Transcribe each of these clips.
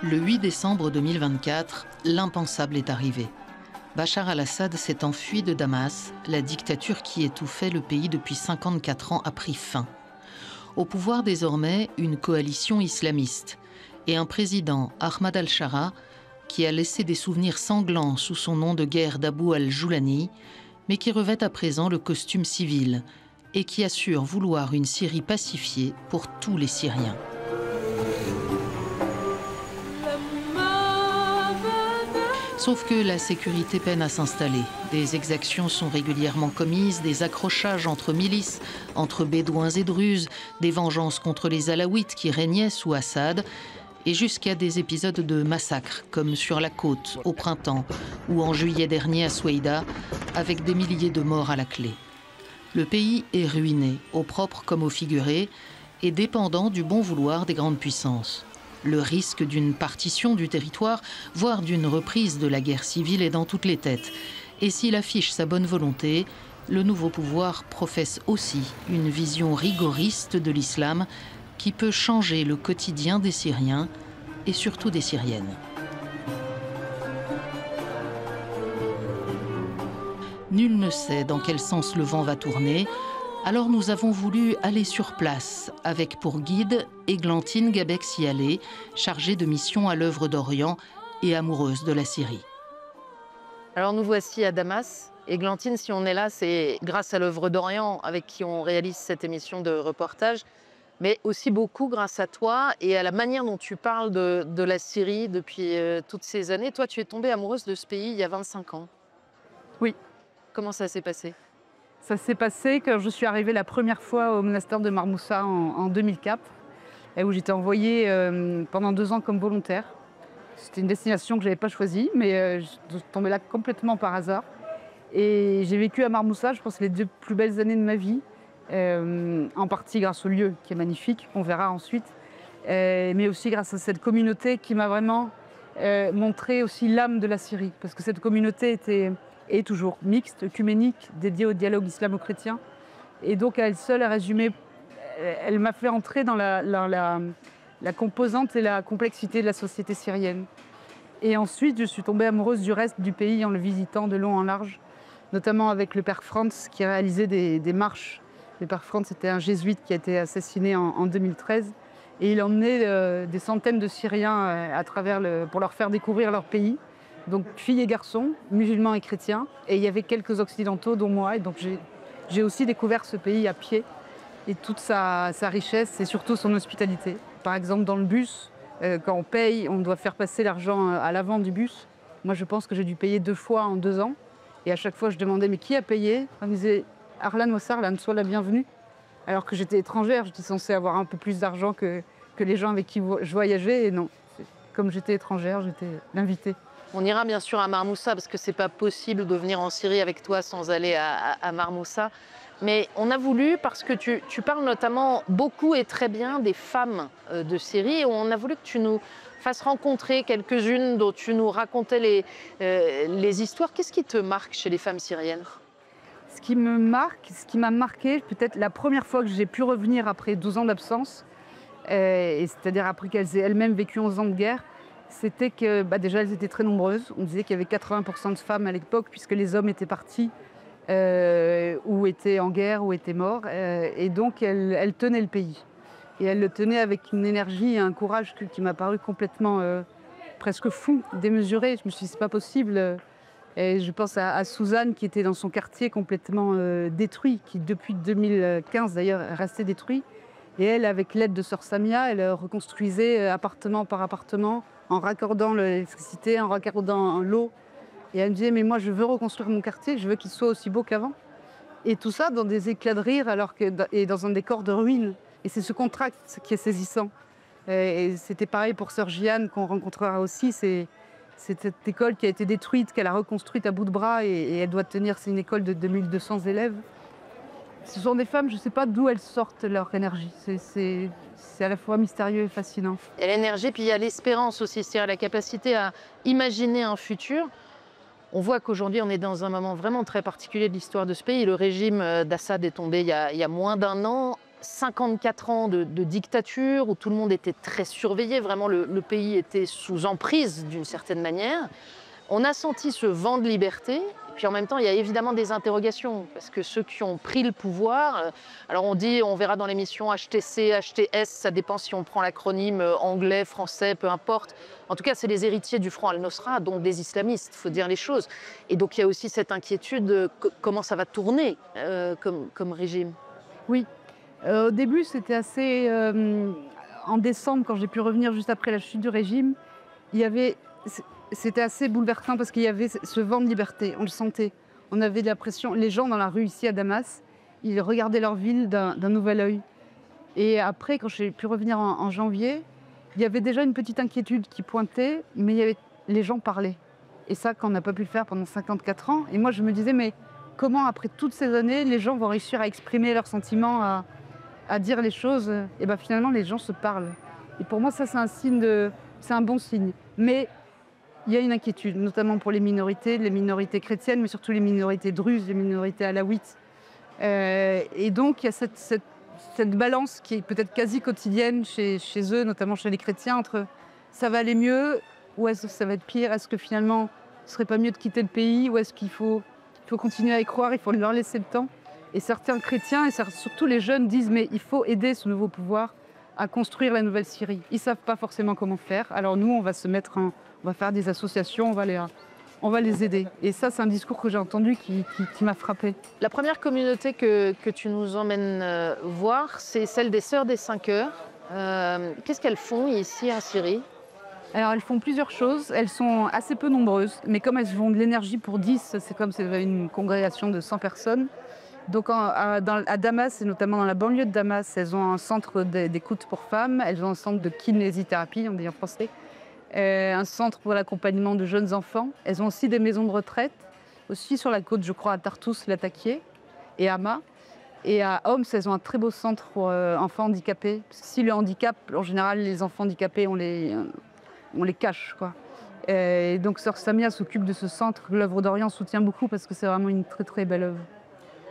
Le 8 décembre 2024, l'impensable est arrivé. Bachar al-Assad s'est enfui de Damas, la dictature qui étouffait le pays depuis 54 ans a pris fin. Au pouvoir désormais, une coalition islamiste et un président, Ahmad al-Shara, qui a laissé des souvenirs sanglants sous son nom de guerre d'Abu al-Joulani, mais qui revêt à présent le costume civil et qui assure vouloir une Syrie pacifiée pour tous les Syriens. Sauf que la sécurité peine à s'installer. Des exactions sont régulièrement commises, des accrochages entre milices, entre bédouins et druzes, des vengeances contre les Alaouites qui régnaient sous Assad, et jusqu'à des épisodes de massacres, comme sur la côte, au printemps, ou en juillet dernier à Soueïda, avec des milliers de morts à la clé. Le pays est ruiné, au propre comme au figuré, et dépendant du bon vouloir des grandes puissances. Le risque d'une partition du territoire, voire d'une reprise de la guerre civile est dans toutes les têtes. Et s'il affiche sa bonne volonté, le nouveau pouvoir professe aussi une vision rigoriste de l'islam qui peut changer le quotidien des Syriens et surtout des Syriennes. Nul ne sait dans quel sens le vent va tourner. Alors nous avons voulu aller sur place, avec pour guide Églantine Gabec-Sialé, chargée de mission à l'œuvre d'Orient et amoureuse de la Syrie. Alors nous voici à Damas. Églantine, si on est là, c'est grâce à l'œuvre d'Orient avec qui on réalise cette émission de reportage, mais aussi beaucoup grâce à toi et à la manière dont tu parles de la Syrie depuis toutes ces années. Toi, tu es tombée amoureuse de ce pays il y a 25 ans. Oui. Comment ça s'est passé ? Ça s'est passé quand je suis arrivée la première fois au monastère de Marmoussa en 2004, où j'étais envoyée pendant 2 ans comme volontaire. C'était une destination que je n'avais pas choisie, mais je suis tombée là complètement par hasard. Et j'ai vécu à Marmoussa, je pense, les 2 plus belles années de ma vie, en partie grâce au lieu qui est magnifique, on verra ensuite, mais aussi grâce à cette communauté qui m'a vraiment montré aussi l'âme de la Syrie, parce que cette communauté était... et toujours mixte, œcuménique, dédiée au dialogue islamo-chrétien. Et donc, à elle seule, à résumer, elle m'a fait entrer dans la composante et la complexité de la société syrienne. Et ensuite, je suis tombée amoureuse du reste du pays en le visitant de long en large, notamment avec le père Franz qui a réalisé des marches. Le père Franz était un jésuite qui a été assassiné en 2013. Et il emmenait des centaines de Syriens à travers pour leur faire découvrir leur pays. Donc filles et garçons, musulmans et chrétiens. Et il y avait quelques occidentaux, dont moi. Et donc j'ai aussi découvert ce pays à pied et toute sa richesse et surtout son hospitalité. Par exemple, dans le bus, quand on paye, on doit faire passer l'argent à l'avant du bus. Moi, je pense que j'ai dû payer 2 fois en 2 ans. Et à chaque fois, je demandais, mais qui a payé ? On me disait, Arlan wa Sarlan, sois la bienvenue. Alors que j'étais étrangère, j'étais censée avoir un peu plus d'argent que les gens avec qui je voyageais. Et non, comme j'étais étrangère, j'étais l'invitée. On ira bien sûr à Marmoussa parce que c'est pas possible de venir en Syrie avec toi sans aller à Marmoussa. Mais on a voulu, parce que tu parles notamment beaucoup et très bien des femmes de Syrie, on a voulu que tu nous fasses rencontrer quelques-unes dont tu nous racontais les histoires. Qu'est-ce qui te marque chez les femmes syriennes ? Ce qui me marque, ce qui m'a marqué, peut-être la première fois que j'ai pu revenir après 12 ans d'absence, c'est-à-dire après qu'elles aient elles-mêmes vécu 11 ans de guerre, c'était que déjà elles étaient très nombreuses. On disait qu'il y avait 80% de femmes à l'époque puisque les hommes étaient partis ou étaient en guerre ou étaient morts. Et donc elles tenaient le pays. Et elles le tenaient avec une énergie et un courage qui m'a paru complètement presque fou, démesuré. Je me suis dit c'est pas possible. Et je pense à Suzanne qui était dans son quartier complètement détruit, qui depuis 2015 d'ailleurs est resté détruit. Et elle, avec l'aide de Sœur Samia, elle reconstruisait appartement par appartement, en raccordant l'électricité, en raccordant l'eau. Et elle me disait, mais moi je veux reconstruire mon quartier, je veux qu'il soit aussi beau qu'avant. Et tout ça dans des éclats de rire et dans un décor de ruines. Et c'est ce contraste qui est saisissant. Et c'était pareil pour Sœur Jeanne qu'on rencontrera aussi. C'est cette école qui a été détruite, qu'elle a reconstruite à bout de bras et elle doit tenir, c'est une école de 2200 élèves. Ce sont des femmes, je ne sais pas d'où elles sortent leur énergie. C'est à la fois mystérieux et fascinant. Il y a l'énergie, puis il y a l'espérance aussi, c'est-à-dire la capacité à imaginer un futur. On voit qu'aujourd'hui, on est dans un moment vraiment très particulier de l'histoire de ce pays. Le régime d'Assad est tombé il y a moins d'1 an. 54 ans de dictature où tout le monde était très surveillé, vraiment le pays était sous emprise d'une certaine manière. On a senti ce vent de liberté, et puis en même temps il y a évidemment des interrogations, parce que ceux qui ont pris le pouvoir, alors on dit, on verra dans l'émission HTC, HTS, ça dépend si on prend l'acronyme anglais, français, peu importe. En tout cas, c'est les héritiers du Front Al-Nosra, donc des islamistes, il faut dire les choses. Et donc il y a aussi cette inquiétude, comment ça va tourner comme régime. Oui, au début c'était assez... en décembre, quand j'ai pu revenir juste après la chute du régime, c'était assez bouleversant parce qu'il y avait ce vent de liberté, on le sentait. On avait l'impression, les gens dans la rue ici à Damas, ils regardaient leur ville d'un nouvel œil. Et après, quand j'ai pu revenir en janvier, il y avait déjà une petite inquiétude qui pointait, mais les gens parlaient. Et ça, qu'on n'a pas pu le faire pendant 54 ans. Et moi, je me disais, mais comment, après toutes ces années, les gens vont réussir à exprimer leurs sentiments, à dire les choses? Et bien finalement, les gens se parlent. Et pour moi, ça, c'est un bon signe. Mais il y a une inquiétude, notamment pour les minorités chrétiennes, mais surtout les minorités druzes, les minorités alaouites. Et donc, il y a cette balance qui est peut-être quasi quotidienne chez eux, notamment chez les chrétiens, entre ça va aller mieux ou est-ce que ça va être pire? Est-ce que finalement, ce ne serait pas mieux de quitter le pays ou est-ce qu'il faut continuer à y croire, il faut leur laisser le temps? Et certains chrétiens, et surtout les jeunes, disent mais il faut aider ce nouveau pouvoir à construire la nouvelle Syrie. Ils ne savent pas forcément comment faire. Alors nous, on va on va faire des associations, on va les aider. Et ça, c'est un discours que j'ai entendu qui m'a frappée. La première communauté que tu nous emmènes voir, c'est celle des Sœurs des 5 heures. Qu'est-ce qu'elles font ici en Syrie? Alors, elles font plusieurs choses. Elles sont assez peu nombreuses, mais comme elles ont de l'énergie pour 10, c'est comme si c'était une congrégation de 100 personnes. Donc, à Damas, et notamment dans la banlieue de Damas, elles ont un centre d'écoute pour femmes, elles ont un centre de kinésithérapie, on dit en français, un centre pour l'accompagnement de jeunes enfants. Elles ont aussi des maisons de retraite, aussi sur la côte, je crois, à Tartous, Latakia et Hama. Et à Homs, elles ont un très beau centre pour enfants handicapés. Parce que si le handicap, en général, les enfants handicapés, on les cache, quoi. Et donc, Sœur Samia s'occupe de ce centre que l'œuvre d'Orient soutient beaucoup parce que c'est vraiment une très, très belle œuvre.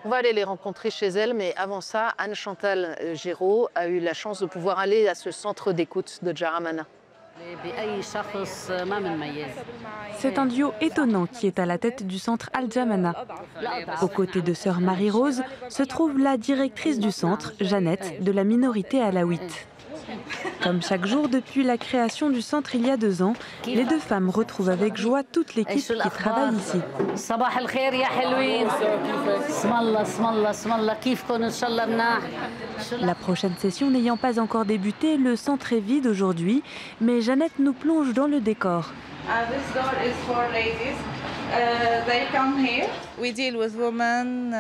On va aller les rencontrer chez elles, mais avant ça, Anne-Chantal Géraud a eu la chance de pouvoir aller à ce centre d'écoute de Jaramana. C'est un duo étonnant qui est à la tête du centre Al-Jamana. Aux côtés de sœur Marie-Rose se trouve la directrice du centre, Jeannette, de la minorité alaouite. Comme chaque jour depuis la création du centre il y a 2 ans, les 2 femmes retrouvent avec joie toute l'équipe qui travaille ici. La prochaine session n'ayant pas encore débuté, le centre est vide aujourd'hui, mais Jeannette nous plonge dans le décor. This door is for ladies. They come here. We deal with women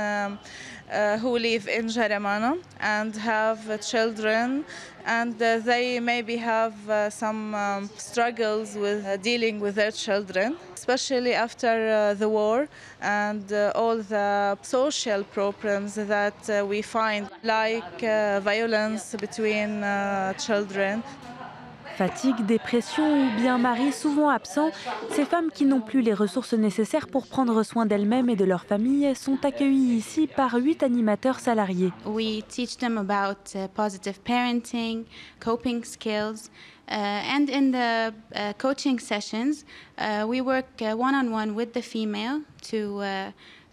who live in Jaramana and have children, and they maybe have some struggles with dealing with their children, especially after the war and all the social problems that we find, like violence between children. Fatigue, dépression ou bien mari souvent absent, ces femmes qui n'ont plus les ressources nécessaires pour prendre soin d'elles-mêmes et de leur famille sont accueillies ici par 8 animateurs salariés. We teach them about positive parenting, coping skills, and in the coaching sessions, we work one-on-one with the female to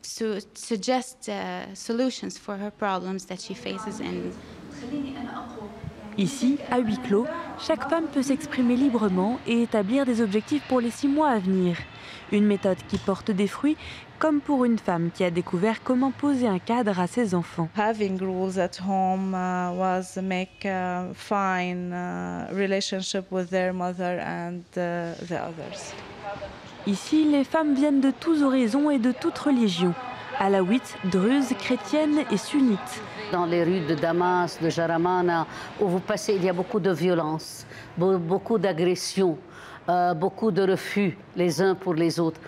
suggest solutions for her problems that she faces in. Ici, à huis clos, chaque femme peut s'exprimer librement et établir des objectifs pour les 6 mois à venir. Une méthode qui porte des fruits, comme pour une femme qui a découvert comment poser un cadre à ses enfants. Having rules at home was make a fine relationship with their mother and the others. Ici, les femmes viennent de tous horizons et de toutes religions. Alaouites, druzes, chrétiennes et sunnites. Dans les rues de Damas, de Jaramana, où vous passez, il y a beaucoup de violence, beaucoup d'agressions, beaucoup de refus les uns pour les autres.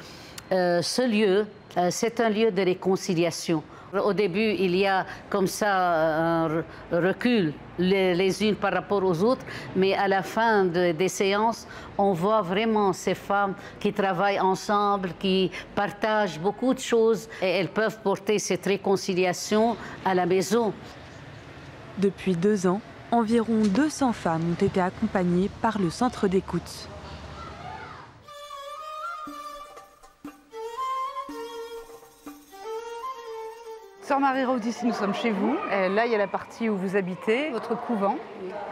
Ce lieu, c'est un lieu de réconciliation. Au début, il y a comme ça un recul les unes par rapport aux autres, mais à la fin des séances, on voit vraiment ces femmes qui travaillent ensemble, qui partagent beaucoup de choses et elles peuvent porter cette réconciliation à la maison. Depuis 2 ans, environ 200 femmes ont été accompagnées par le centre d'écoute. Sœur Marie-Rose, ici nous sommes chez vous. Là, il y a la partie où vous habitez, votre couvent.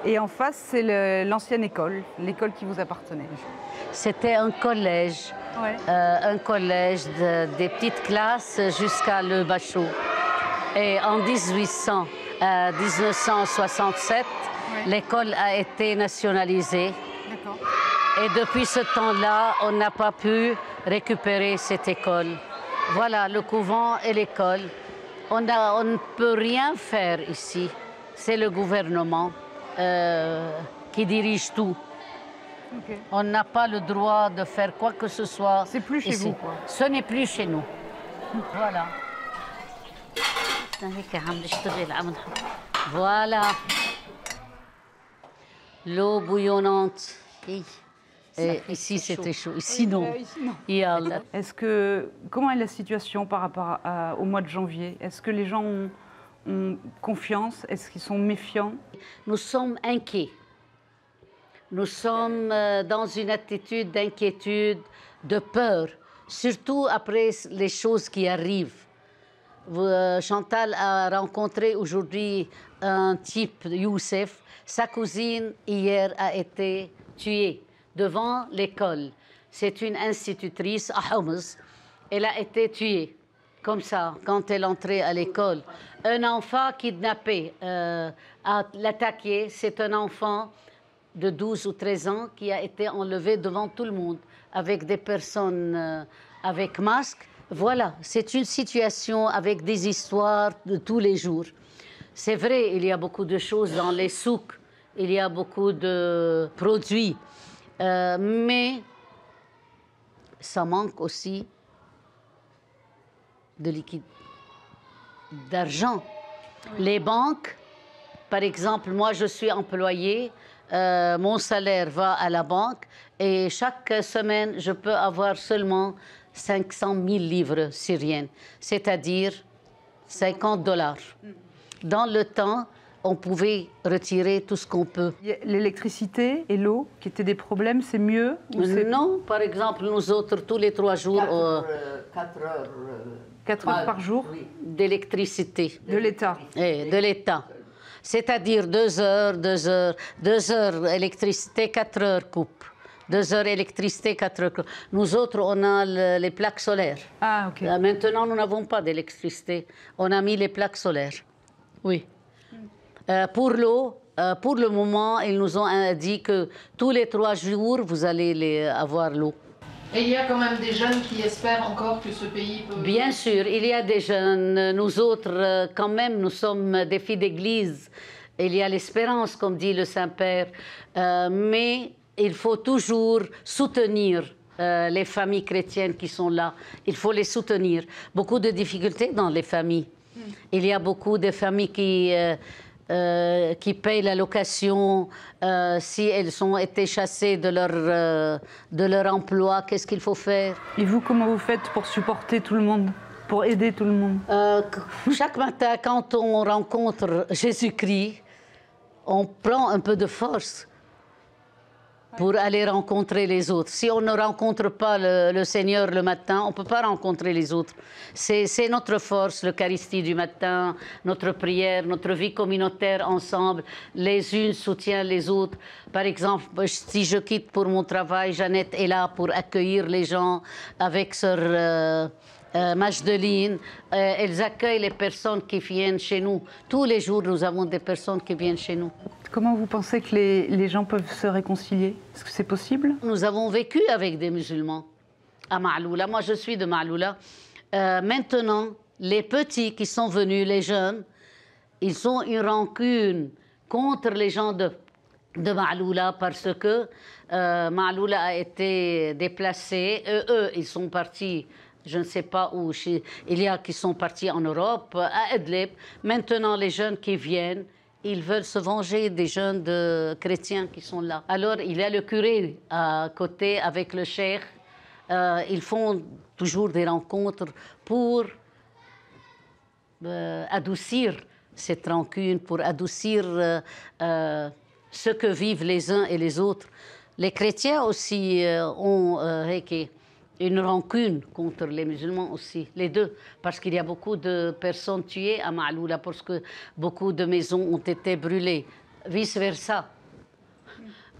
Et en face, c'est l'ancienne école, l'école qui vous appartenait. C'était un collège, des petites classes jusqu'à le bachot. Et en 1967, l'école a été nationalisée. Et depuis ce temps-là, on n'a pas pu récupérer cette école. Voilà, le couvent et l'école. On ne peut rien faire ici. C'est le gouvernement qui dirige tout. Okay. On n'a pas le droit de faire quoi que ce soit. C'est plus chez ici. vous, quoi. Ce n'est plus chez nous. Voilà. Voilà. L'eau bouillonnante. Et ici, c'était chaud. Ici, non. Comment est la situation par rapport au mois de janvier? Est-ce que les gens ont confiance? Est-ce qu'ils sont méfiants? Nous sommes inquiets. Nous sommes dans une attitude d'inquiétude, de peur, surtout après les choses qui arrivent. Chantal a rencontré aujourd'hui un type, Youssef. Sa cousine, hier, a été tuée devant l'école. C'est une institutrice à Homs. Elle a été tuée, comme ça, quand elle entrait à l'école. Un enfant kidnappé, l'attaqué, c'est un enfant de 12 ou 13 ans qui a été enlevé devant tout le monde, avec des personnes avec masque. Voilà, c'est une situation avec des histoires de tous les jours. C'est vrai, il y a beaucoup de choses dans les souks, il y a beaucoup de produits, mais ça manque aussi de liquide, d'argent. Les banques, par exemple, moi je suis employée, mon salaire va à la banque et chaque semaine je peux avoir seulement 500 000 livres syriennes, c'est-à-dire 50 $. Dans le temps, on pouvait retirer tout ce qu'on peut. L'électricité et l'eau, qui étaient des problèmes, c'est mieux ou Non, par exemple, nous autres, tous les 3 jours... 4 heures. 4 heures par jour d'électricité. De l'État. De l'État. C'est-à-dire 2 heures, 2 heures, 2 heures électricité, 4 heures coupe. 2 heures électricité, 4 heures coupe. Nous autres, on a les plaques solaires. Ah, ok. Maintenant, nous n'avons pas d'électricité. On a mis les plaques solaires. Oui. Pour l'eau, pour le moment, ils nous ont dit que tous les 3 jours, vous allez avoir l'eau. Et il y a quand même des jeunes qui espèrent encore que ce pays peut... Bien sûr, il y a des jeunes. Nous autres, quand même, nous sommes des filles d'église. Il y a l'espérance, comme dit le Saint-Père. Mais il faut toujours soutenir les familles chrétiennes qui sont là. Il faut les soutenir. Beaucoup de difficultés dans les familles. Il y a beaucoup de familles qui payent la location, si elles ont été chassées de leur emploi, qu'est-ce qu'il faut faire? Et vous, comment vous faites pour supporter tout le monde, pour aider tout le monde? Chaque matin, quand on rencontre Jésus-Christ, on prend un peu de force pour aller rencontrer les autres. Si on ne rencontre pas le Seigneur le matin, on ne peut pas rencontrer les autres. C'est notre force, l'Eucharistie du matin, notre prière, notre vie communautaire ensemble. Les unes soutiennent les autres. Par exemple, si je quitte pour mon travail, Jeannette est là pour accueillir les gens avec sœur Majdeline. Elles accueillent les personnes qui viennent chez nous. Tous les jours, nous avons des personnes qui viennent chez nous. Comment vous pensez que les gens peuvent se réconcilier? Est-ce que c'est possible? Nous avons vécu avec des musulmans à Ma'loula. Moi, je suis de Ma'loula. Maintenant, les petits qui sont venus, les jeunes, ils ont une rancune contre les gens de Ma'loula parce que Ma'loula a été déplacé. Eux, ils sont partis, je ne sais pas où. Il y a qui sont partis en Europe, à Idlib. Maintenant, les jeunes qui viennent, ils veulent se venger des jeunes chrétiens qui sont là. Alors, il y a le curé à côté avec le cheikh. Ils font toujours des rencontres pour adoucir cette rancune, pour adoucir ce que vivent les uns et les autres. Les chrétiens aussi ont une rancune contre les musulmans aussi, les deux, parce qu'il y a beaucoup de personnes tuées à Ma'loula, parce que beaucoup de maisons ont été brûlées, vice-versa.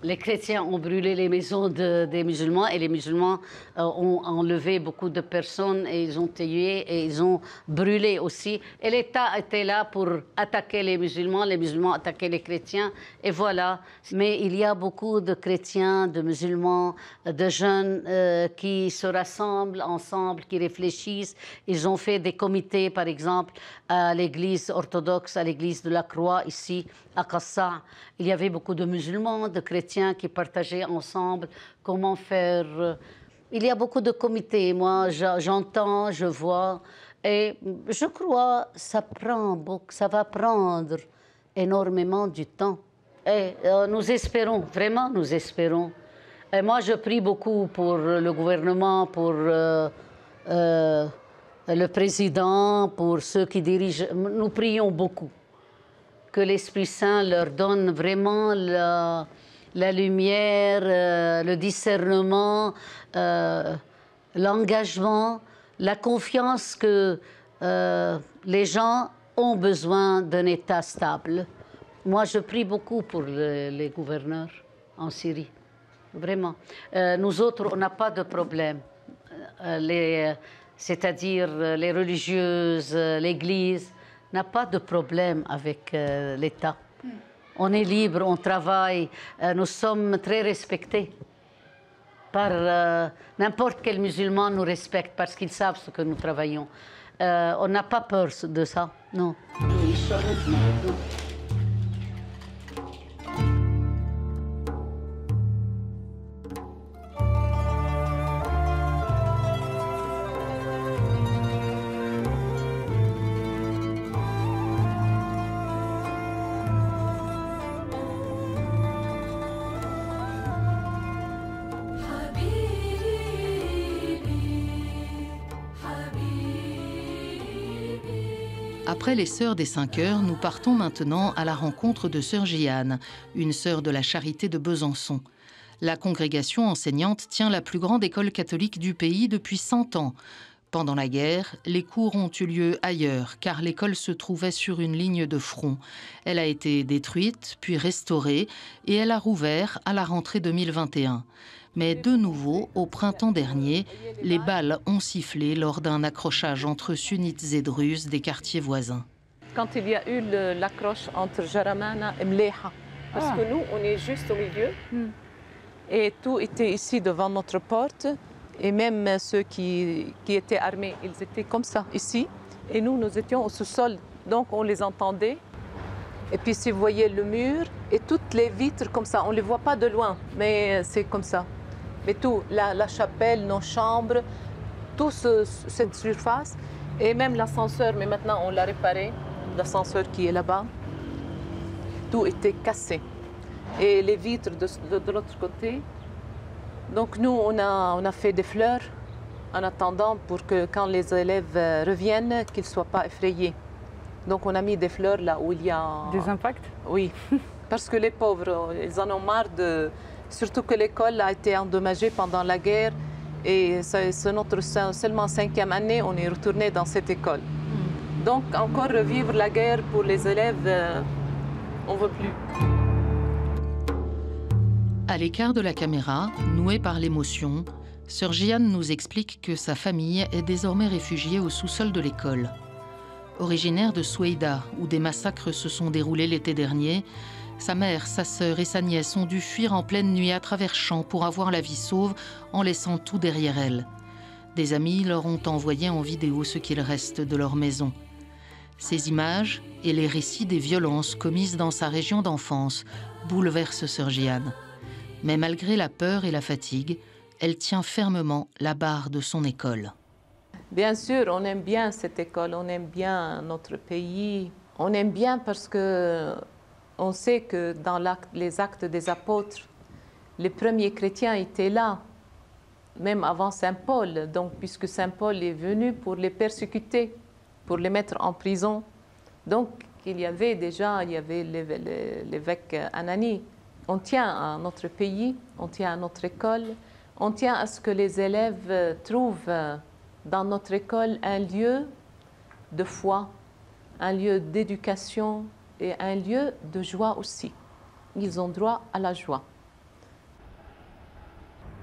Les chrétiens ont brûlé les maisons des musulmans et les musulmans ont enlevé beaucoup de personnes et ils ont tué et ils ont brûlé aussi. Et l'État était là pour attaquer les musulmans attaquaient les chrétiens et voilà. Mais il y a beaucoup de chrétiens, de musulmans, de jeunes qui se rassemblent ensemble, qui réfléchissent. Ils ont fait des comités, par exemple, à l'église orthodoxe, à l'église de la Croix, ici, à Kassa. Il y avait beaucoup de musulmans, de chrétiens qui partageaient ensemble comment faire. Il y a beaucoup de comités. Moi, j'entends, je vois. Et je crois que ça va prendre énormément du temps. Et nous espérons, vraiment nous espérons. Et moi, je prie beaucoup pour le gouvernement, pour le président, pour ceux qui dirigent. Nous prions beaucoup. Que l'Esprit Saint leur donne vraiment la lumière, le discernement, l'engagement, la confiance que les gens ont besoin d'un État stable. Moi, je prie beaucoup pour les gouverneurs en Syrie, vraiment. Nous autres, on n'a pas de problème. C'est-à-dire les religieuses, l'Église, n'a pas de problème avec l'État. On est libre, on travaille, nous sommes très respectés. Par n'importe quel musulman nous respecte parce qu'ils savent ce que nous travaillons. On n'a pas peur de ça, non. Après les Sœurs des 5 heures, nous partons maintenant à la rencontre de Sœur Jeanne, une sœur de la Charité de Besançon. La congrégation enseignante tient la plus grande école catholique du pays depuis 100 ans. Pendant la guerre, les cours ont eu lieu ailleurs, car l'école se trouvait sur une ligne de front. Elle a été détruite, puis restaurée, et elle a rouvert à la rentrée 2021. Mais de nouveau, au printemps dernier, les balles ont sifflé lors d'un accrochage entre sunnites et druzes des quartiers voisins. Quand il y a eu l'accroche entre Jaramana et Mleha, parce que nous, on est juste au milieu, et tout était ici devant notre porte, et même ceux qui étaient armés, ils étaient comme ça, ici, et nous étions au sous-sol, donc on les entendait. Et puis si vous voyez le mur, et toutes les vitres comme ça, on ne les voit pas de loin, mais c'est comme ça. Mais tout, la chapelle, nos chambres, toute cette surface, et même l'ascenseur, mais maintenant on l'a réparé, l'ascenseur qui est là-bas, tout était cassé. Et les vitres de l'autre côté. Donc nous, on a fait des fleurs en attendant pour que quand les élèves reviennent, qu'ils ne soient pas effrayés. Donc on a mis des fleurs là où il y a... Des impacts? Oui, parce que les pauvres, ils en ont marre de... Surtout que l'école a été endommagée pendant la guerre et c'est notre seulement 5e année, on est retourné dans cette école. Donc encore revivre la guerre pour les élèves, on ne veut plus. À l'écart de la caméra, nouée par l'émotion, Sœur Jeanne nous explique que sa famille est désormais réfugiée au sous-sol de l'école. Originaire de Soueïda, où des massacres se sont déroulés l'été dernier, sa mère, sa sœur et sa nièce ont dû fuir en pleine nuit à travers champs pour avoir la vie sauve en laissant tout derrière elles. Des amis leur ont envoyé en vidéo ce qu'il reste de leur maison. Ces images et les récits des violences commises dans sa région d'enfance bouleversent Sœur Jeanne. Mais malgré la peur et la fatigue, elle tient fermement la barre de son école. Bien sûr, on aime bien cette école, on aime bien notre pays. On aime bien parce qu'on sait que dans les actes des apôtres, les premiers chrétiens étaient là, même avant Saint Paul. Donc, puisque Saint Paul est venu pour les persécuter, pour les mettre en prison. Donc, qu'il y avait déjà, il y avait l'évêque Anani. On tient à notre pays, on tient à notre école, on tient à ce que les élèves trouvent dans notre école un lieu de foi, un lieu d'éducation et un lieu de joie aussi. Ils ont droit à la joie.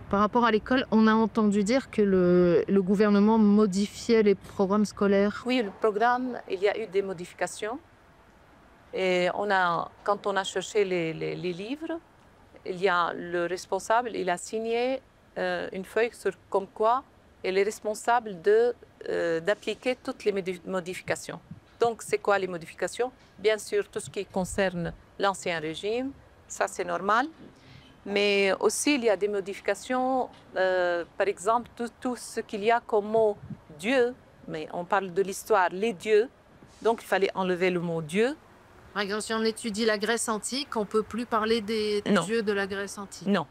Par rapport à l'école, on a entendu dire que le gouvernement modifiait les programmes scolaires. Oui, le programme, il y a eu des modifications. Et quand on a cherché les livres, il y a le responsable, il a signé une feuille comme quoi il est responsable d'appliquer toutes les modifications. Donc, c'est quoi les modifications? Bien sûr, tout ce qui concerne l'ancien régime, ça c'est normal. Mais aussi, il y a des modifications, par exemple, tout ce qu'il y a comme mot Dieu, mais on parle de l'histoire, les dieux, donc il fallait enlever le mot Dieu. Par exemple, si on étudie la Grèce antique, on ne peut plus parler des dieux de la Grèce antique. Non.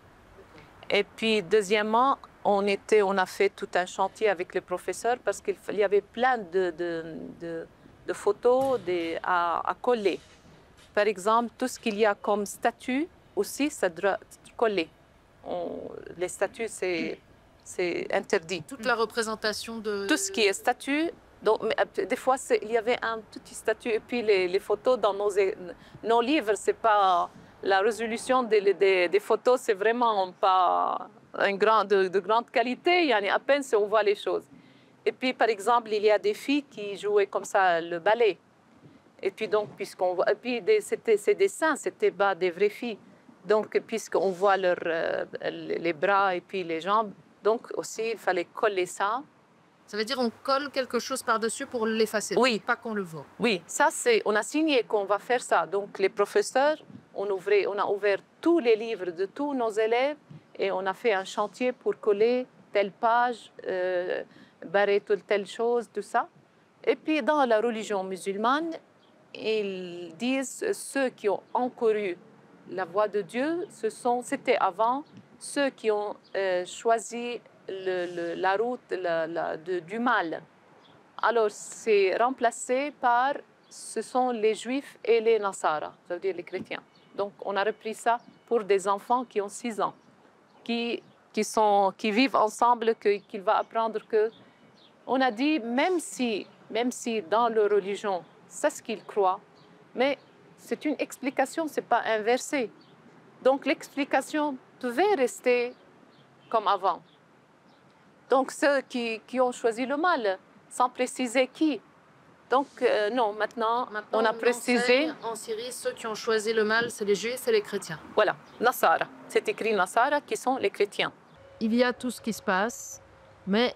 Et puis, deuxièmement, on a fait tout un chantier avec les professeurs parce qu'il y avait plein de photos à coller. Par exemple, tout ce qu'il y a comme statue aussi, ça doit coller. Les statues, c'est interdit. Toute la représentation de... Tout ce qui est statue. Donc, des fois, il y avait un petit statut et puis les photos dans nos livres, c'est pas la résolution des photos, c'est vraiment pas de grande qualité. Il y a à peine si on voit les choses. Et puis, par exemple, il y a des filles qui jouaient comme ça le ballet. Et puis donc, puisqu'on voit, et puis ces dessins, c'était pas des vraies filles. Donc, puisqu'on voit les bras et puis les jambes, donc aussi il fallait coller ça. Ça veut dire qu'on colle quelque chose par-dessus pour l'effacer, oui. Pas qu'on le voit. Oui, ça on a signé qu'on va faire ça. Donc les professeurs, on a ouvert tous les livres de tous nos élèves et on a fait un chantier pour coller telle page, barrer telle chose, tout ça. Et puis dans la religion musulmane, ils disent ceux qui ont encouru la voie de Dieu, c'était avant ceux qui ont choisi la route du mal. Alors, c'est remplacé par, ce sont les Juifs et les Nasara, ça veut dire les chrétiens. Donc, on a repris ça pour des enfants qui ont 6 ans, qui vivent ensemble, qu'il va apprendre que... On a dit, même si dans leur religion, c'est ce qu'ils croient, mais c'est une explication, ce n'est pas un verset. Donc, l'explication devait rester comme avant. Donc, ceux qui ont choisi le mal, sans préciser qui. Donc, non, maintenant, on a précisé... En Syrie, ceux qui ont choisi le mal, c'est les Juifs et les chrétiens. Voilà, Nasara. C'est écrit Nasara, qui sont les chrétiens. Il y a tout ce qui se passe, mais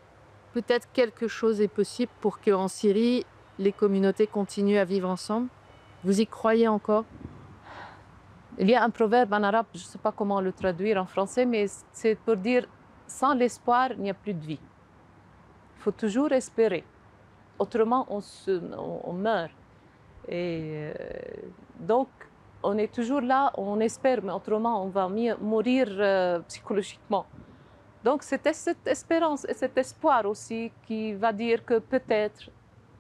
peut-être quelque chose est possible pour qu'en Syrie, les communautés continuent à vivre ensemble. Vous y croyez encore? Il y a un proverbe en arabe, je ne sais pas comment le traduire en français, mais c'est pour dire « sans l'espoir, il n'y a plus de vie ». Il faut toujours espérer. Autrement, on meurt. Et donc, on est toujours là, on espère, mais autrement, on va mourir psychologiquement. Donc, c'est cette espérance et cet espoir aussi qui va dire que peut-être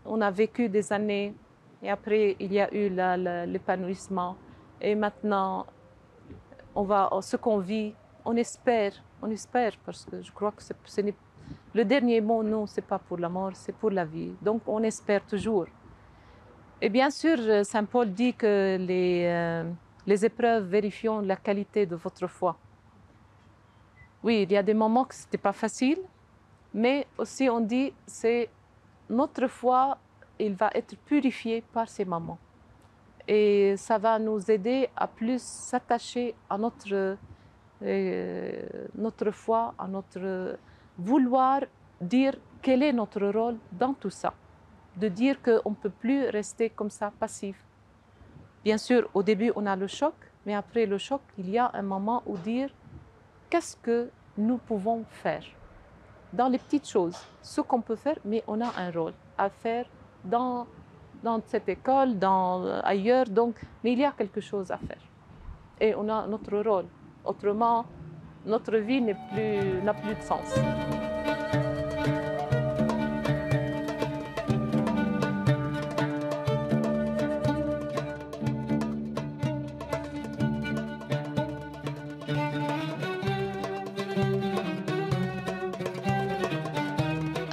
on a vécu des années et après, il y a eu l'épanouissement. Et maintenant, ce qu'on vit, on espère, parce que je crois que le dernier mot, non, ce n'est pas pour la mort, c'est pour la vie. Donc, on espère toujours. Et bien sûr, Saint Paul dit que les épreuves vérifient la qualité de votre foi. Oui, il y a des moments que ce n'était pas facile, mais aussi on dit c'est notre foi, il va être purifié par ces moments. Et ça va nous aider à plus s'attacher à notre foi, à notre vouloir dire quel est notre rôle dans tout ça. De dire qu'on ne peut plus rester comme ça, passif. Bien sûr, au début, on a le choc, mais après le choc, il y a un moment où dire qu'est-ce que nous pouvons faire dans les petites choses, ce qu'on peut faire, mais on a un rôle à faire dans cette école, ailleurs, donc, mais il y a quelque chose à faire. Et on a notre rôle. Autrement, notre vie n'a plus de sens.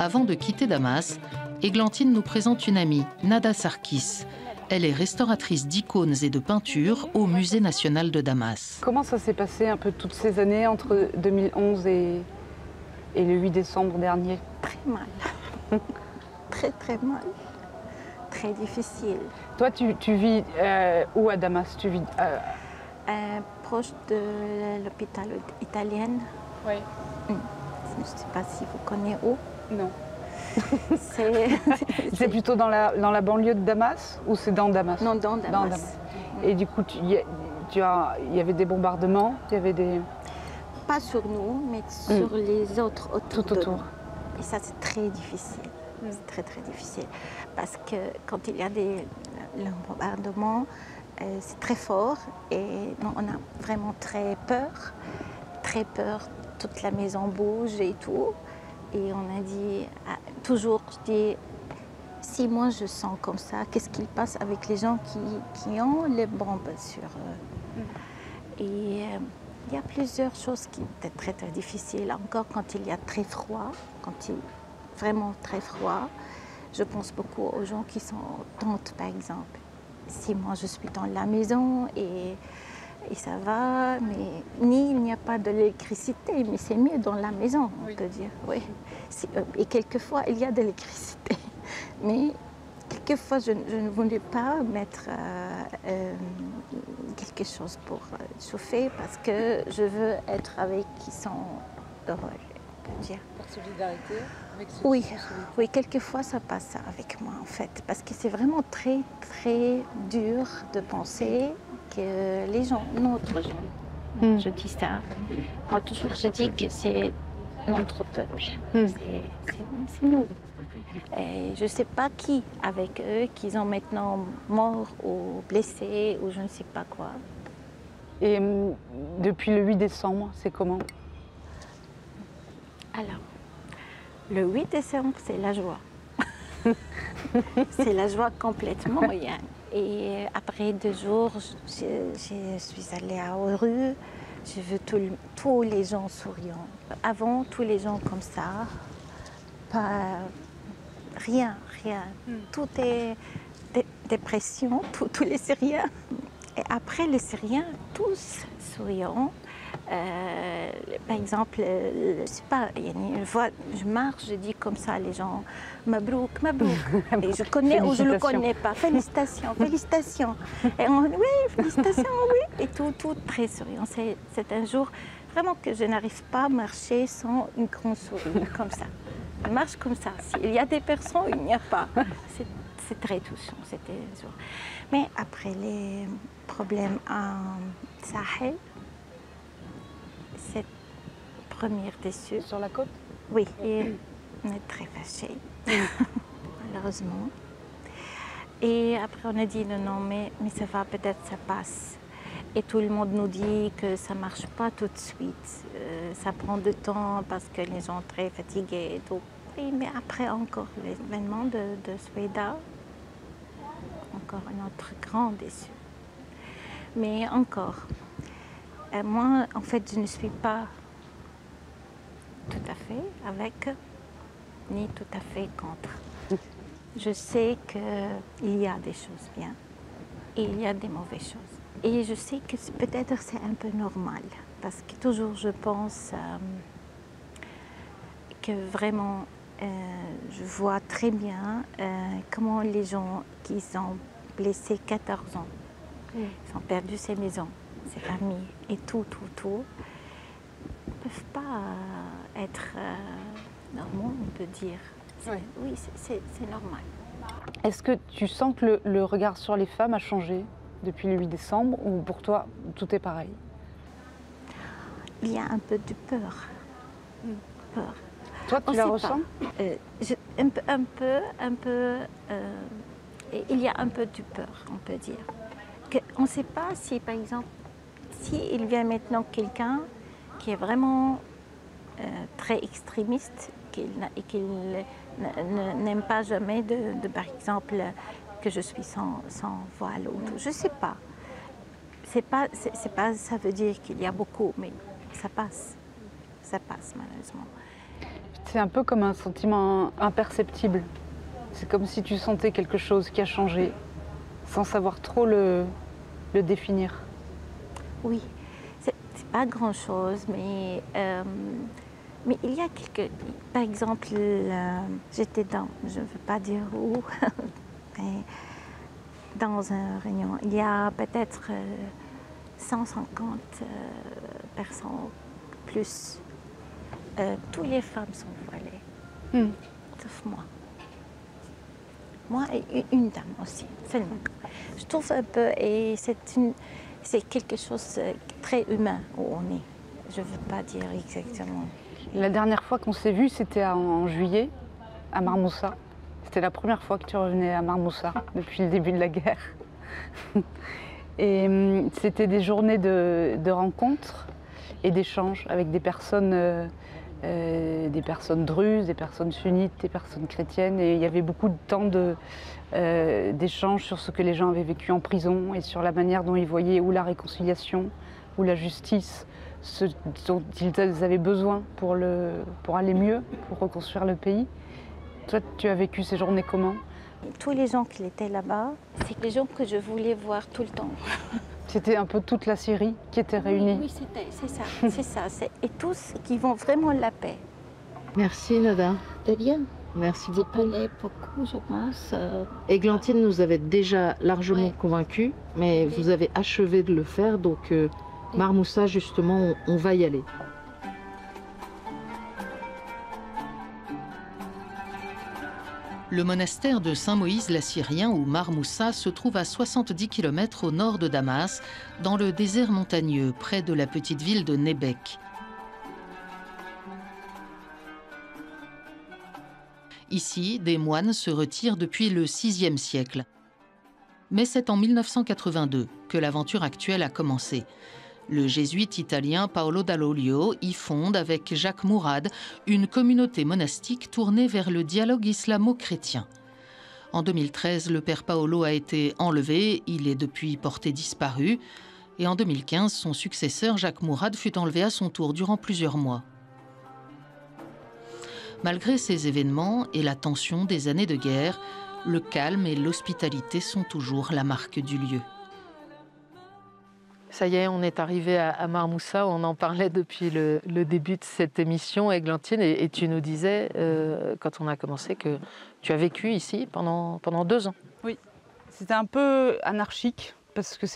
Avant de quitter Damas, Églantine nous présente une amie, Nada Sarkis. Elle est restauratrice d'icônes et de peintures au Musée national de Damas. Comment ça s'est passé un peu toutes ces années entre 2011 et le 8 décembre dernier? Très mal. Très mal. Très difficile. Toi, tu vis où à Damas? Tu vis proche de l'hôpital italien. Oui. Je ne sais pas si vous connaissez où. Non. C'est plutôt dans la banlieue de Damas ou c'est dans Damas? Non, dans Damas. Et du coup, il y avait des bombardements, il y avait des... Pas sur nous, mais sur les autres autour. Tout autour. Et ça, c'est très difficile. C'est très difficile. Parce que quand il y a le bombardement, c'est très fort et on a vraiment très peur. Très peur. Toute la maison bouge et tout. Et on a dit, toujours, je dis, si moi je sens comme ça, qu'est-ce qu'il passe avec les gens qui ont les bombes sur eux? Et il y a plusieurs choses qui étaient très difficiles. Encore quand il y a très froid, quand il est vraiment très froid, je pense beaucoup aux gens qui sont en tente, par exemple. Si moi je suis dans la maison et ça va, mais il n'y a pas de l'électricité, mais c'est mieux dans la maison, on peut dire. Oui. Et quelquefois, il y a de l'électricité. Mais quelquefois, je ne voulais pas mettre quelque chose pour chauffer parce que je veux être avec qui sont heureux, on peut dire. Par solidarité avec ceux Oui, qui sont solidaires. oui, quelquefois ça passe avec moi en fait, parce que c'est vraiment très dur de penser que les gens, notre gens, je dis ça, moi toujours je dis que c'est notre peuple, c'est nous. Et je ne sais pas qui avec eux, qui sont maintenant morts ou blessés ou je ne sais pas quoi. Et depuis le 8 décembre, c'est comment? Alors, le 8 décembre, c'est la joie. C'est la joie complètement, Yann. Et après 2 jours, je suis allée à rue. J'ai vu tous les gens souriants. Avant, tous les gens comme ça, pas rien. Tout est dépression, tous les Syriens. Et après, les Syriens, tous souriants. Par exemple, je sais pas, une fois je marche, je dis comme ça, les gens, Mabrouk. Et je connais ou je ne le connais pas. Félicitations. Et on dit oui, félicitations, oui. Et tout très souriant. C'est un jour vraiment que je n'arrive pas à marcher sans une grande sourire, comme ça. Je marche comme ça. S'il y a des personnes, il n'y a pas. C'est très touchant, c'était un jour. Mais après les problèmes à Sahel, cette première déçue. Sur la côte? Oui, et on est très fâchés, malheureusement. Et après on a dit non, mais ça va, peut-être ça passe. Et tout le monde nous dit que ça ne marche pas tout de suite. Ça prend du temps parce que les gens sont très fatigués et tout. Oui, mais après encore l'événement de Souaïda, encore un autre grand déçu. Mais encore, moi, en fait, je ne suis pas tout à fait avec, ni tout à fait contre. Je sais qu'il y a des choses bien et il y a des mauvaises choses. Et je sais que peut-être c'est un peu normal, parce que toujours je pense que vraiment, je vois très bien comment les gens qui sont blessés 14 ans, ils ont perdu ses maisons, ses familles et tout, ne peuvent pas être normaux, on peut dire. Oui, c'est normal. Est-ce que tu sens que le regard sur les femmes a changé depuis le 8 décembre ou pour toi, tout est pareil? Il y a un peu de peur. Peur. Toi, tu la ressens? Un peu. Il y a un peu de peur, on peut dire. On ne sait pas si, par exemple, s'il vient maintenant quelqu'un qui est vraiment très extrémiste et qu'il n'aime pas jamais, par exemple, que je suis sans voile ou tout. Je ne sais pas. C'est pas. Ça veut dire qu'il y a beaucoup, mais ça passe. Ça passe, malheureusement. C'est un peu comme un sentiment imperceptible. C'est comme si tu sentais quelque chose qui a changé, sans savoir trop le définir. Oui, c'est pas grand-chose, mais il y a quelques... Par exemple, j'étais dans, je ne veux pas dire où, mais dans un réunion, il y a peut-être 150 personnes plus. Toutes les femmes sont voilées, sauf moi. Moi et une dame aussi, seulement. Je trouve un peu, et c'est quelque chose de très humain où on est. Je ne veux pas dire exactement. La dernière fois qu'on s'est vus, c'était en juillet, à Marmoussa. C'était la première fois que tu revenais à Marmoussa depuis le début de la guerre. Et c'était des journées de rencontres et d'échanges avec des personnes druzes, des personnes sunnites, des personnes chrétiennes. Et il y avait beaucoup de temps d'échanges sur ce que les gens avaient vécu en prison et sur la manière dont ils voyaient ou la réconciliation ou la justice, ce dont ils avaient besoin pour aller mieux, pour reconstruire le pays. Toi, tu as vécu ces journées comment? Tous les gens qui étaient là-bas, c'est les gens que je voulais voir tout le temps. C'était un peu toute la Syrie qui était réunie. Oui, c'est ça. Et tous qui vont vraiment la paix. Merci Nada. De rien. Merci Tu beaucoup. parlais beaucoup, je pense. Églantine nous avait déjà largement convaincus, mais Oui. vous avez achevé de le faire, donc Marmoussa, justement, on va y aller. Le monastère de Saint-Moïse l'Assyrien ou Marmoussa se trouve à 70 km au nord de Damas, dans le désert montagneux, près de la petite ville de Nebek. Ici, des moines se retirent depuis le VIe siècle. Mais c'est en 1982 que l'aventure actuelle a commencé. Le jésuite italien Paolo Dall'Olio y fonde, avec Jacques Mourad, une communauté monastique tournée vers le dialogue islamo-chrétien. En 2013, le père Paolo a été enlevé, il est depuis porté disparu. Et en 2015, son successeur Jacques Mourad fut enlevé à son tour durant plusieurs mois. Malgré ces événements et la tension des années de guerre, le calme et l'hospitalité sont toujours la marque du lieu. Ça y est, on est arrivé à Marmoussa, on en parlait depuis le début de cette émission, Églantine, et tu nous disais, quand on a commencé, que tu as vécu ici pendant 2 ans. Oui, c'était un peu anarchique parce que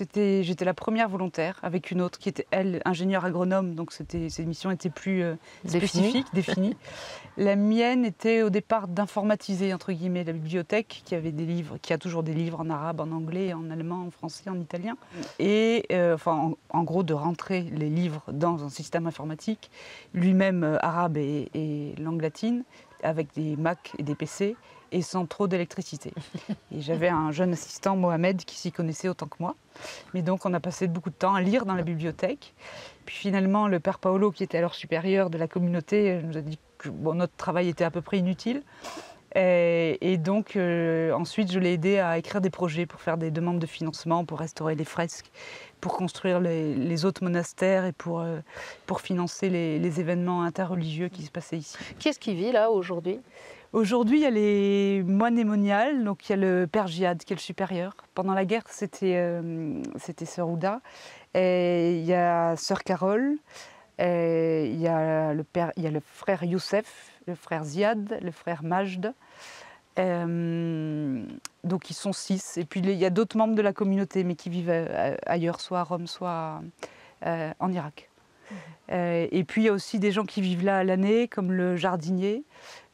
j'étais la première volontaire avec une autre qui était, elle, ingénieure agronome, donc ses missions étaient plus spécifiques, définies. La mienne était au départ d'informatiser, entre guillemets, la bibliothèque qui avait des livres, qui a toujours des livres en arabe, en anglais, en allemand, en français, en italien. Et en gros, de rentrer les livres dans un système informatique, lui-même arabe et langue latine, avec des Mac et des PC, et sans trop d'électricité. Et j'avais un jeune assistant, Mohamed, qui s'y connaissait autant que moi. Mais donc on a passé beaucoup de temps à lire dans la bibliothèque. Puis finalement, le père Paolo, qui était alors supérieur de la communauté, nous a dit que notre travail était à peu près inutile. Et donc ensuite, je l'ai aidé à écrire des projets pour faire des demandes de financement, pour restaurer les fresques, pour construire les autres monastères et pour financer les événements interreligieux qui se passaient ici. Qui est-ce qui vit là aujourd'hui ? Aujourd'hui, il y a les moines moniales, donc il y a le père Jihad qui est le supérieur. Pendant la guerre, c'était sœur Ouda. Et il y a sœur Carole, il y a le frère Youssef, le frère Ziad, le frère Majd. Donc ils sont 6. Et puis il y a d'autres membres de la communauté, mais qui vivent ailleurs, soit à Rome, soit en Irak. Et puis il y a aussi des gens qui vivent là à l'année, comme le jardinier,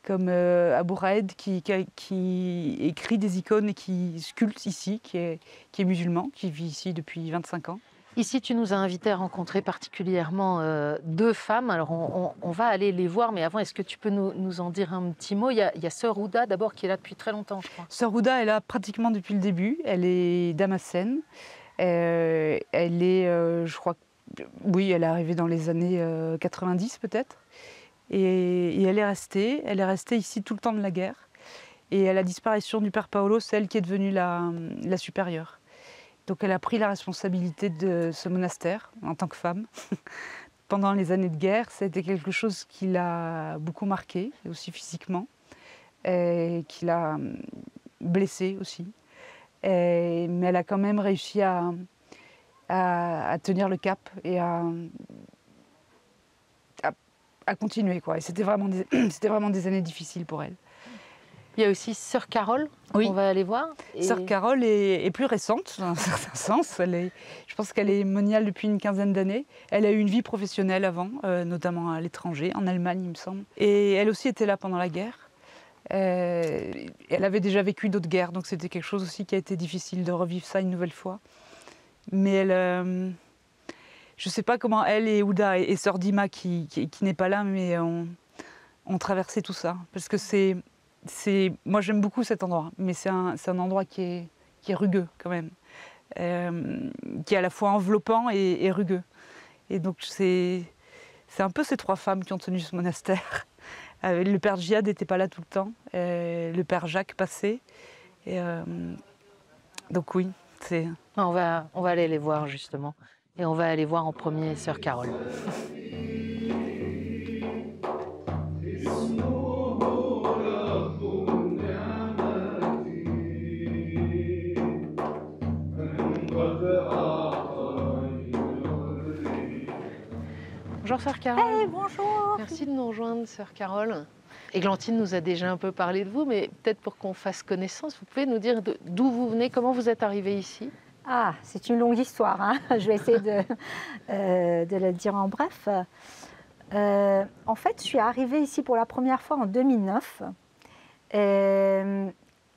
comme Abou Raed qui écrit des icônes et qui sculpte ici, qui est musulman, qui vit ici depuis 25 ans. Ici, tu nous as invités à rencontrer particulièrement 2 femmes. Alors, on va aller les voir, mais avant, est-ce que tu peux nous en dire un petit mot ? Il y a sœur Ouda, d'abord, qui est là depuis très longtemps, je crois. Sœur Ouda est là pratiquement depuis le début. Elle est damascène. Elle est, je crois, oui, elle est arrivée dans les années 90 peut-être. Et elle est restée ici tout le temps de la guerre. Et à la disparition du père Paolo, c'est elle qui est devenue la supérieure. Donc elle a pris la responsabilité de ce monastère en tant que femme, pendant les années de guerre, ça a été quelque chose qui l'a beaucoup marqué, aussi physiquement, et qui l'a blessée aussi. Mais elle a quand même réussi à tenir le cap et à continuer, quoi. Et c'était vraiment des années difficiles pour elle. Il y a aussi Sœur Carole, oui. On va aller voir. Sœur Carole est plus récente, dans un certain sens. Je pense qu'elle est moniale depuis une quinzaine d'années. Elle a eu une vie professionnelle avant, notamment à l'étranger, en Allemagne, il me semble. Et elle aussi était là pendant la guerre. Elle avait déjà vécu d'autres guerres, donc c'était quelque chose aussi qui a été difficile de revivre ça une nouvelle fois. Mais elle... je ne sais pas comment elle et Ouda et Sœur Dima, qui n'est pas là, mais ont traversé tout ça. Parce que moi j'aime beaucoup cet endroit, mais c'est un endroit qui est rugueux quand même. Qui est à la fois enveloppant et rugueux. Et donc c'est un peu ces trois femmes qui ont tenu ce monastère. Le père Djihad n'était pas là tout le temps, le père Jacques passait. Donc oui, c'est... On va aller les voir justement. Et on va aller voir en premier Sœur Carole. Bonjour Sœur Carole. Hey, bonjour. Merci de nous rejoindre Sœur Carole. Églantine nous a déjà un peu parlé de vous, mais peut-être pour qu'on fasse connaissance, vous pouvez nous dire d'où vous venez, comment vous êtes arrivée ici? Ah, c'est une longue histoire, hein. Je vais essayer de le dire en bref. En fait, je suis arrivée ici pour la première fois en 2009,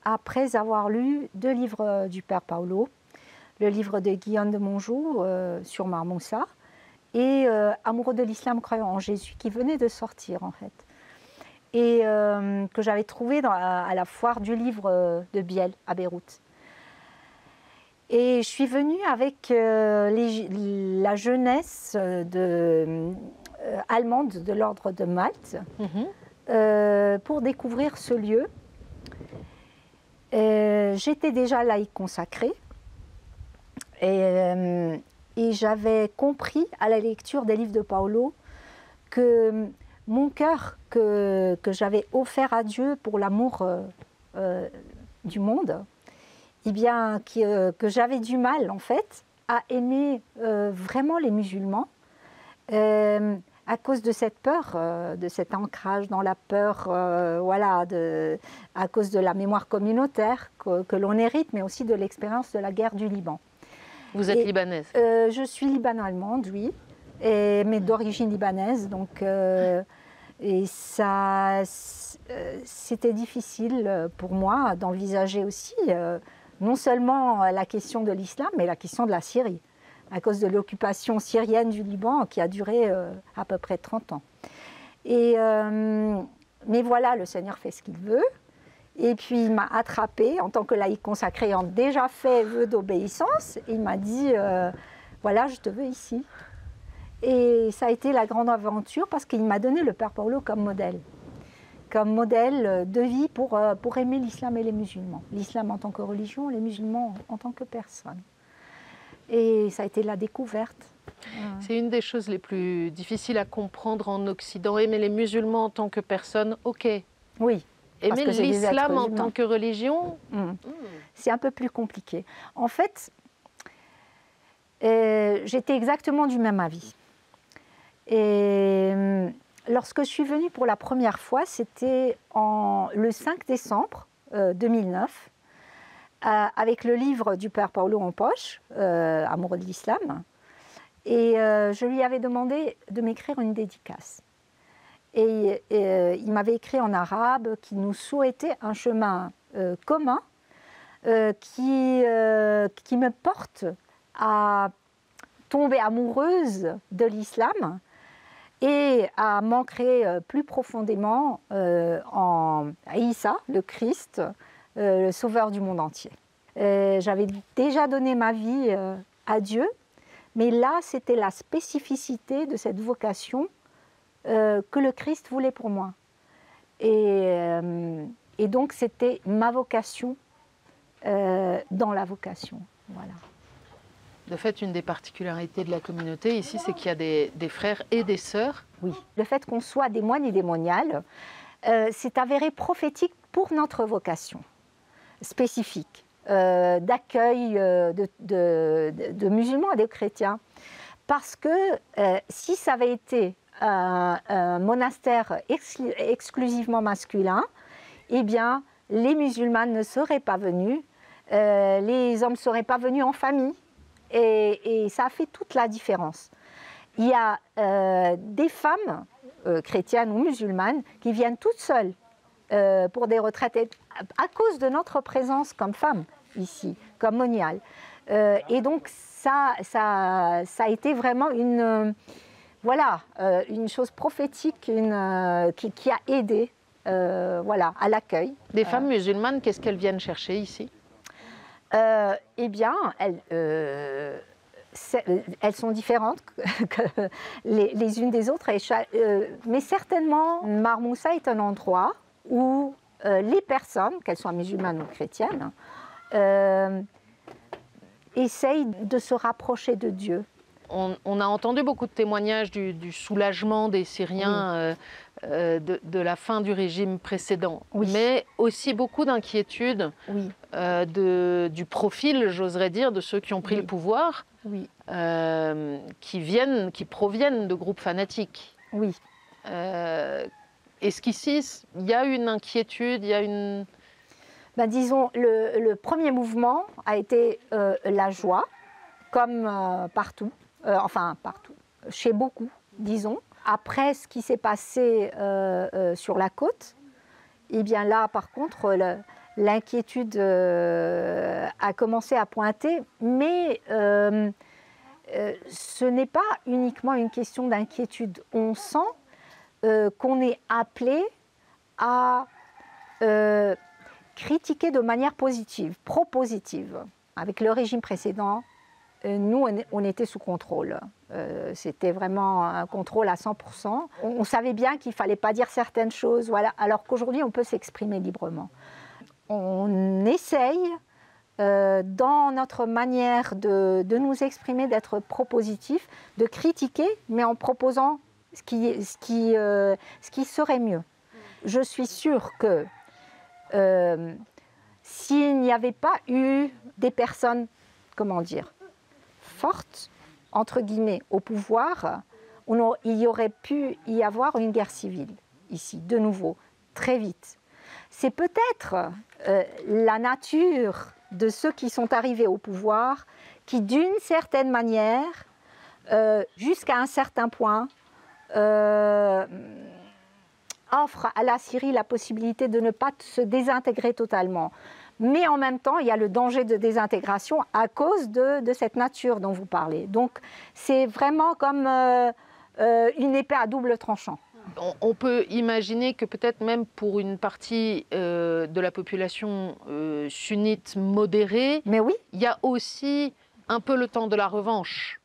après avoir lu 2 livres du Père Paolo, le livre de Guillaume de Monjou sur Marmoussa et Amoureux de l'islam croyant en Jésus, qui venait de sortir en fait, et que j'avais trouvé à la foire du livre de Biel à Beyrouth. Et je suis venue avec la jeunesse allemande de l'ordre de Malte pour découvrir ce lieu. J'étais déjà laïque consacrée et j'avais compris à la lecture des livres de Paolo que mon cœur que j'avais offert à Dieu pour l'amour du monde, eh bien, que j'avais du mal, en fait, à aimer vraiment les musulmans à cause de cette peur, de cet ancrage dans la peur, voilà, à cause de la mémoire communautaire que l'on hérite, mais aussi de l'expérience de la guerre du Liban. Vous êtes libanaise? Je suis libano-allemande, oui, mais d'origine libanaise, donc... et ça, c'était difficile pour moi d'envisager aussi... non seulement la question de l'islam, mais la question de la Syrie, à cause de l'occupation syrienne du Liban qui a duré à peu près 30 ans. Mais voilà, le Seigneur fait ce qu'il veut. Et puis il m'a attrapée en tant que laïque consacrée, ayant déjà fait vœu d'obéissance. Il m'a dit, voilà, je te veux ici. Et ça a été la grande aventure parce qu'il m'a donné le Père Paolo comme modèle de vie pour aimer l'islam et les musulmans. L'islam en tant que religion, les musulmans en tant que personne. Et ça a été la découverte. C'est une des choses les plus difficiles à comprendre en Occident. Aimer les musulmans en tant que personne, ok. Oui. Aimer l'islam en tant que religion, c'est un peu plus compliqué. En fait, j'étais exactement du même avis. Et... lorsque je suis venue pour la première fois, c'était le 5 décembre 2009, avec le livre du Père Paolo en poche, Amoureux de l'islam. Et je lui avais demandé de m'écrire une dédicace. Et il m'avait écrit en arabe qu'il nous souhaitait un chemin commun qui me porte à tomber amoureuse de l'islam et à m'ancrer plus profondément en Issa, le Christ, le sauveur du monde entier. J'avais déjà donné ma vie à Dieu, mais là, c'était la spécificité de cette vocation que le Christ voulait pour moi. Et donc, c'était ma vocation dans la vocation. Voilà. De fait, une des particularités de la communauté ici, c'est qu'il y a des frères et des sœurs. Oui, le fait qu'on soit des moines et des moniales, c'est avéré prophétique pour notre vocation spécifique d'accueil de musulmans et de chrétiens. Parce que si ça avait été un monastère exclusivement masculin, eh bien, les musulmanes ne seraient pas venus, les hommes ne seraient pas venus en famille. Et ça a fait toute la différence. Il y a des femmes chrétiennes ou musulmanes qui viennent toutes seules pour des retraites à cause de notre présence comme femmes ici, comme moniales. Et donc ça a été vraiment une chose prophétique qui a aidé à l'accueil. Des femmes musulmanes, qu'est-ce qu'elles viennent chercher ici ? Eh bien, elles sont différentes les unes des autres, mais certainement, Marmoussa est un endroit où les personnes, qu'elles soient musulmanes ou chrétiennes, essayent de se rapprocher de Dieu. On a entendu beaucoup de témoignages du soulagement des Syriens de la fin du régime précédent, mais aussi beaucoup d'inquiétudes du profil, j'oserais dire, de ceux qui ont pris le pouvoir, qui proviennent de groupes fanatiques. Oui. Est-ce qu'ici, il y a une inquiétude, il y a une... Ben, disons, le premier mouvement a été la joie, comme partout. Enfin, partout, chez beaucoup, disons. Après ce qui s'est passé sur la côte, eh bien là, par contre, l'inquiétude a commencé à pointer, mais ce n'est pas uniquement une question d'inquiétude. On sent qu'on est appelé à critiquer de manière positive, propositive. Avec le régime précédent, nous, on était sous contrôle. C'était vraiment un contrôle à 100%. On savait bien qu'il ne fallait pas dire certaines choses, voilà, alors qu'aujourd'hui, on peut s'exprimer librement. On essaye, dans notre manière de nous exprimer, d'être propositif, de critiquer, mais en proposant ce qui serait mieux. Je suis sûre que s'il n'y avait pas eu des personnes, comment dire, fortes, entre guillemets, au pouvoir, il y aurait pu y avoir une guerre civile ici, de nouveau, très vite. C'est peut-être la nature de ceux qui sont arrivés au pouvoir qui, d'une certaine manière, jusqu'à un certain point, offre à la Syrie la possibilité de ne pas se désintégrer totalement. Mais en même temps, il y a le danger de désintégration à cause de cette nature dont vous parlez. Donc, c'est vraiment comme une épée à double tranchant. On peut imaginer que peut-être même pour une partie de la population sunnite modérée, mais oui, il y a aussi un peu le temps de la revanche.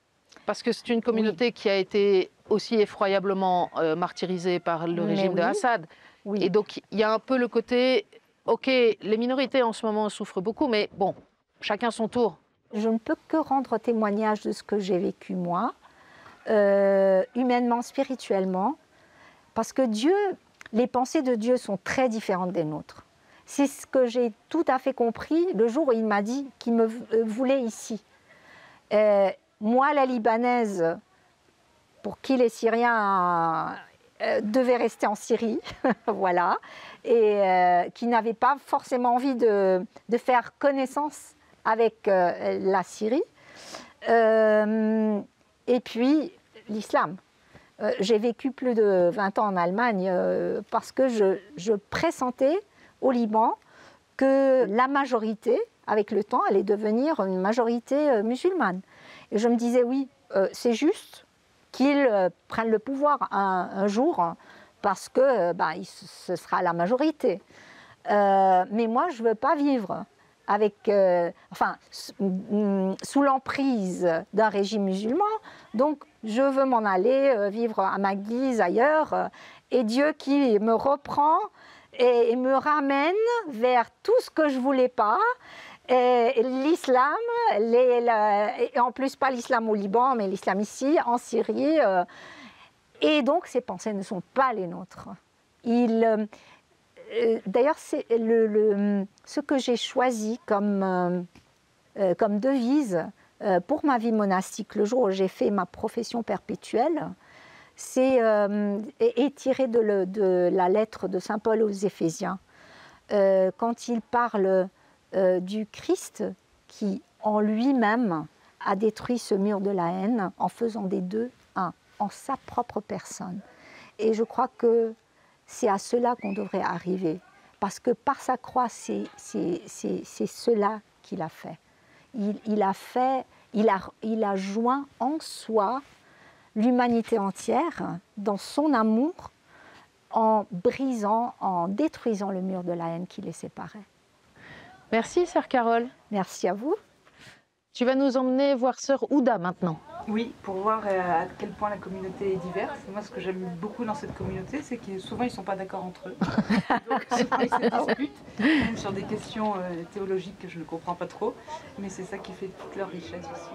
Parce que c'est une communauté qui a été aussi effroyablement martyrisée par le régime de Assad. Oui. Et donc, il y a un peu le côté... Ok, les minorités en ce moment souffrent beaucoup, mais bon, chacun son tour. Je ne peux que rendre témoignage de ce que j'ai vécu moi, humainement, spirituellement, parce que Dieu, les pensées de Dieu sont très différentes des nôtres. C'est ce que j'ai tout à fait compris le jour où il m'a dit qu'il me voulait ici. Moi, la Libanaise, pour qui les Syriens devaient rester en Syrie, voilà, et qui n'avait pas forcément envie de faire connaissance avec la Syrie. Et puis, l'islam. J'ai vécu plus de 20 ans en Allemagne parce que je pressentais au Liban que la majorité, avec le temps, allait devenir une majorité musulmane. Et je me disais, oui, c'est juste qu'ils prennent le pouvoir un jour, parce que ce sera la majorité. Mais moi, je ne veux pas vivre avec, sous l'emprise d'un régime musulman. Donc, je veux m'en aller vivre à ma guise ailleurs. Et Dieu qui me reprend et me ramène vers tout ce que je ne voulais pas. l'islam, et en plus pas l'islam au Liban, mais l'islam ici, en Syrie. Et donc ces pensées ne sont pas les nôtres. D'ailleurs, c'est ce que j'ai choisi comme devise pour ma vie monastique, le jour où j'ai fait ma profession perpétuelle, est tiré de la lettre de saint Paul aux Éphésiens, quand il parle du Christ qui, en lui-même, a détruit ce mur de la haine en faisant des deux un, en sa propre personne. Et je crois que c'est à cela qu'on devrait arriver, parce que par sa croix, c'est cela qu'il a fait. Il a joint en soi l'humanité entière dans son amour, en brisant, en détruisant le mur de la haine qui les séparait. Merci, sœur Carole. Merci à vous. Tu vas nous emmener voir sœur Ouda maintenant. Oui, pour voir à quel point la communauté est diverse. Moi, ce que j'aime beaucoup dans cette communauté, c'est que souvent, ils ne sont pas d'accord entre eux. Donc, souvent, ils se disputent, même sur des questions théologiques que je ne comprends pas trop. Mais c'est ça qui fait toute leur richesse aussi.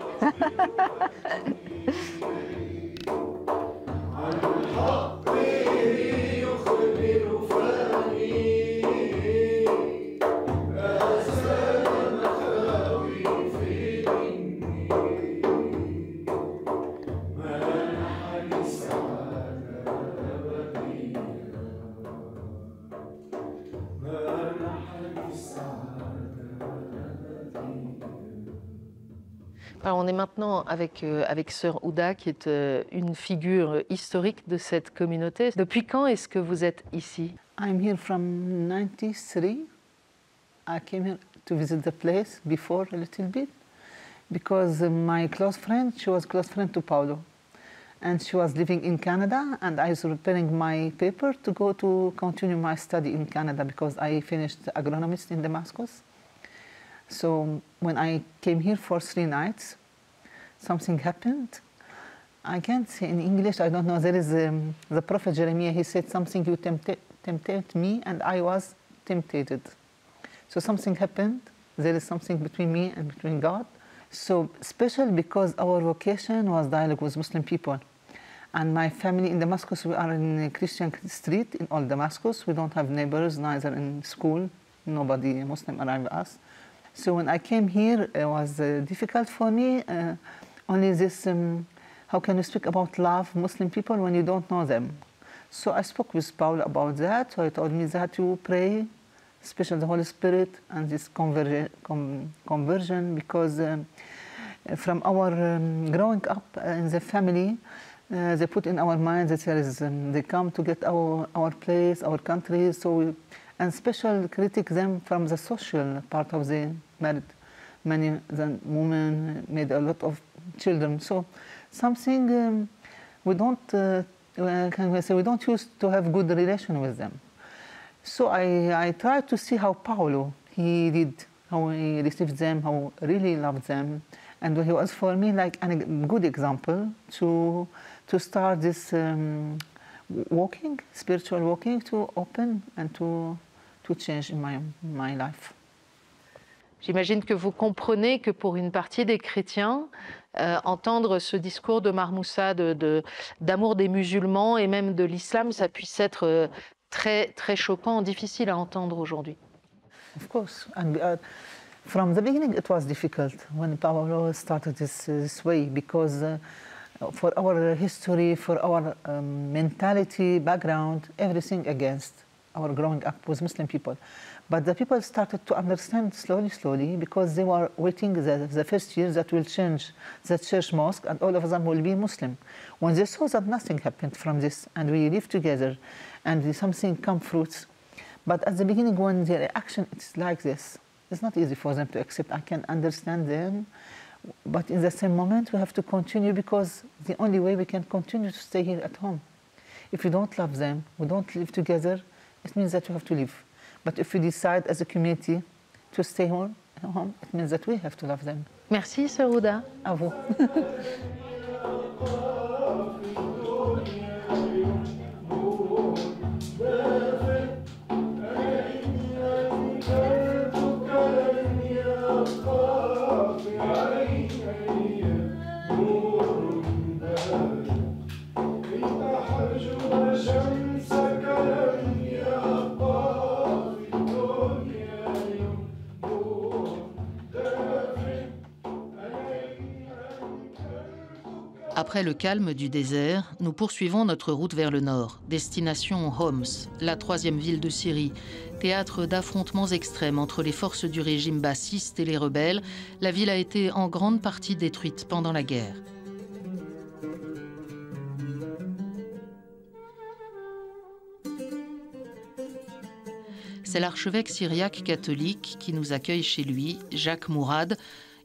Alors, on est maintenant avec sœur Ouda, qui est une figure historique de cette communauté. Depuis quand est-ce que vous êtes ici? I'm here from 93. I came here to visit the place before a little bit because my close friend, she was close friend to Paulo. And she was living in Canada, and I was preparing my paper to go to continue my study in Canada because I finished agronomist in Damascus. So when I came here for 3 nights, something happened. I can't say in English, I don't know. There is the prophet Jeremiah, he said something, you tempted me and I was tempted. So something happened. There is something between me and between God. So special because our vocation was dialogue with Muslim people. And my family in Damascus, we are in a Christian street in all Damascus. We don't have neighbors, neither in school. Nobody Muslim around us. So when I came here, it was difficult for me. Only this, how can you speak about love Muslim people when you don't know them? So I spoke with Paul about that. So he told me that you pray, especially the Holy Spirit, and this conversion, because from our growing up in the family, they put in our minds that there is, they come to get our place, our country, so we, and special critic them from the social part of the married. Many the women made a lot of children, so something we don't can we say we don't used to have good relation with them. So I tried to see how Paulo he did, how he received them, how he really loved them, and he was for me like a good example to start this walking, spiritual walking, to open and to change in my life. J'imagine que vous comprenez que pour une partie des chrétiens, entendre ce discours de Mar Moussa d'amour des musulmans et même de l'islam, ça puisse être très, très choquant, difficile à entendre aujourd'hui. Of course, and from the beginning it was difficult when Paulo started this way, because for our history, for our mentality, background, everything against our growing up with Muslim people. But the people started to understand slowly, because they were waiting the first year that will change the church mosque and all of them will be Muslim. When they saw that nothing happened from this and we live together and something come fruits, but at the beginning when the reaction is like this, it's not easy for them to accept. I can understand them, but in the same moment we have to continue, because the only way we can continue to stay here at home. If we don't love them, we don't live together, it means that we have to leave. But if we decide as a community to stay home, it means that we have to love them. Merci, sœur Ouda. À vous. Après le calme du désert, nous poursuivons notre route vers le nord, destination Homs, la troisième ville de Syrie. Théâtre d'affrontements extrêmes entre les forces du régime bassiste et les rebelles, la ville a été en grande partie détruite pendant la guerre. C'est l'archevêque syriaque catholique qui nous accueille chez lui, Jacques Mourad.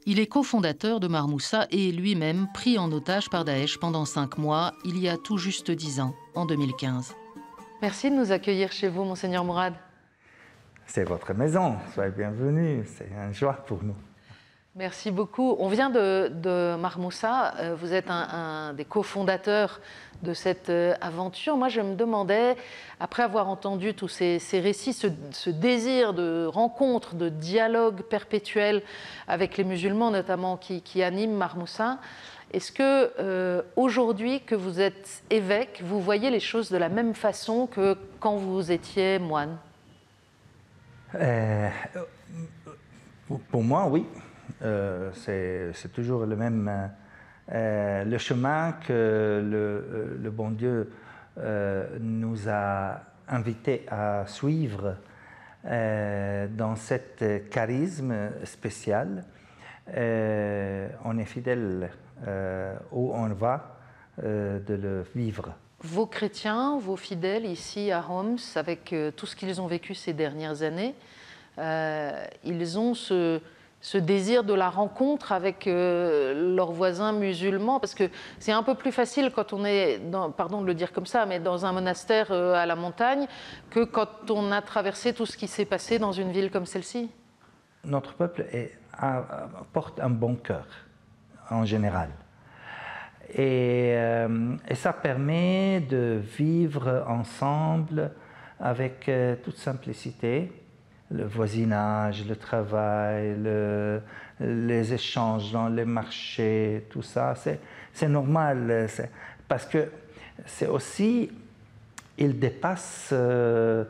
Il est cofondateur de Marmoussa et lui-même pris en otage par Daesh pendant 5 mois, il y a tout juste 10 ans, en 2015. Merci de nous accueillir chez vous, Monseigneur Mourad. C'est votre maison, soyez bienvenue, c'est une joie pour nous. Merci beaucoup. On vient de Marmoussa, vous êtes un des cofondateurs de cette aventure. Moi, je me demandais, après avoir entendu tous ces récits, ce désir de rencontre, de dialogue perpétuel avec les musulmans notamment qui anime Marmoussa, est-ce que aujourd'hui que vous êtes évêque, vous voyez les choses de la même façon que quand vous étiez moine? Pour moi, oui. C'est toujours le même le chemin que le bon Dieu nous a invités à suivre dans cet charisme spécial. On est fidèle où on va de le vivre. Vos chrétiens, vos fidèles ici à Homs, avec tout ce qu'ils ont vécu ces dernières années, ils ont ce désir de la rencontre avec leurs voisins musulmans, parce que c'est un peu plus facile quand on est, pardon de le dire comme ça, mais dans un monastère à la montagne, que quand on a traversé tout ce qui s'est passé dans une ville comme celle-ci. Notre peuple porte un bon cœur, en général. Et ça permet de vivre ensemble avec toute simplicité. Le voisinage, le travail, les échanges dans les marchés, tout ça, c'est normal. Parce que c'est aussi, il dépasse la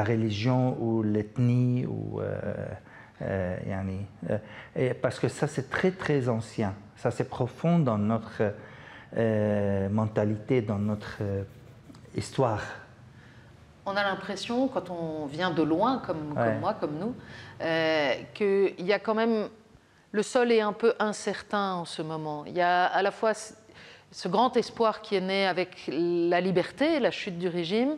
religion ou l'ethnie, parce que ça c'est très très ancien, ça c'est profond dans notre mentalité, dans notre histoire. On a l'impression, quand on vient de loin, comme moi, comme nous, qu'il y a quand même... Le sol est un peu incertain en ce moment. Il y a à la fois ce grand espoir qui est né avec la liberté, la chute du régime,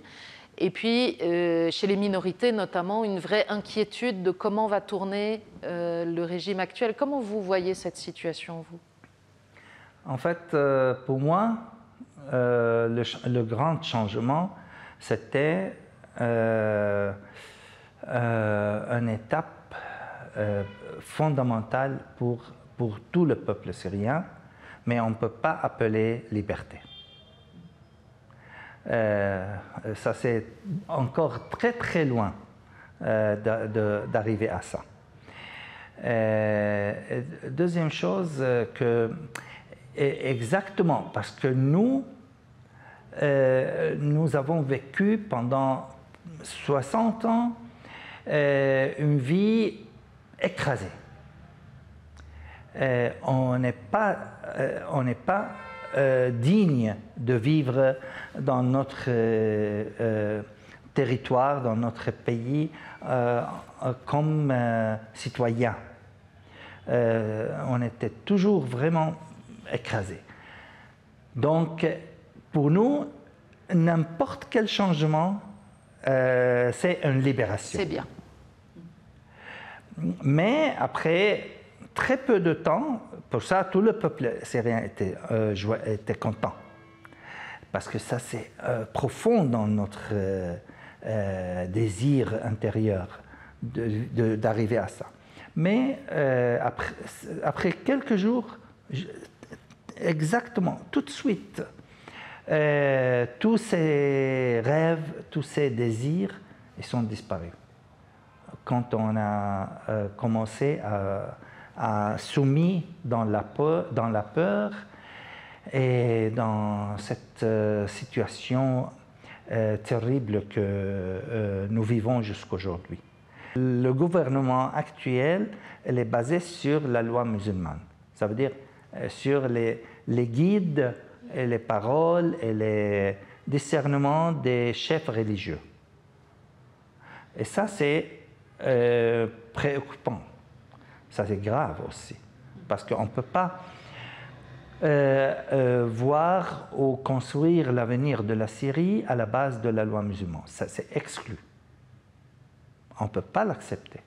et puis chez les minorités notamment, une vraie inquiétude de comment va tourner le régime actuel. Comment vous voyez cette situation, vous? En fait, pour moi, le grand changement, c'était une étape fondamentale pour tout le peuple syrien, mais on ne peut pas appeler liberté. Ça c'est encore très très loin d'arriver à ça. Deuxième chose, exactement, parce que nous avons vécu pendant 60 ans une vie écrasée. On n'est pas digne de vivre dans notre territoire, dans notre pays, comme citoyen. On était toujours vraiment écrasés. Donc, pour nous, n'importe quel changement, c'est une libération. C'est bien. Mais après très peu de temps, pour ça, tout le peuple syrien était content. Parce que ça, c'est profond dans notre désir intérieur d'arriver à ça. Mais après quelques jours, exactement, tout de suite, tous ces rêves, tous ces désirs, ils sont disparus. Quand on a commencé soumis dans la peur et dans cette situation terrible que nous vivons jusqu'aujourd'hui. Le gouvernement actuel elle est basé sur la loi musulmane. Ça veut dire sur les guides, et les paroles et les discernements des chefs religieux. Et ça, c'est préoccupant. Ça, c'est grave aussi. Parce qu'on ne peut pas voir ou construire l'avenir de la Syrie à la base de la loi musulmane. Ça, c'est exclu. On ne peut pas l'accepter.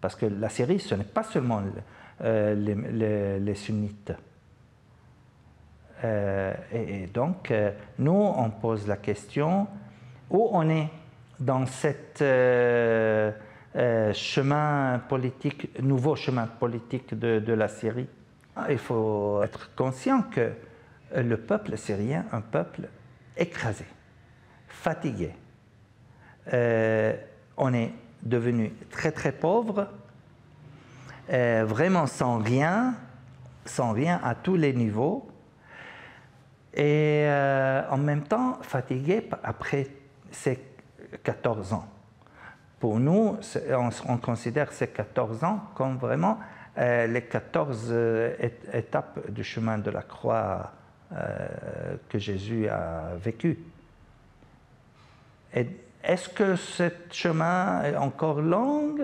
Parce que la Syrie, ce n'est pas seulement les sunnites. Et donc, nous, on pose la question où on est dans cet chemin politique, nouveau chemin politique de la Syrie. Il faut être conscient que le peuple syrien est un peuple écrasé, fatigué. On est devenu très très pauvre, vraiment sans rien à tous les niveaux. Et en même temps fatigué après ces 14 ans. Pour nous, on considère ces 14 ans comme vraiment les 14 étapes du chemin de la croix que Jésus a vécu. Est-ce que ce chemin est encore long?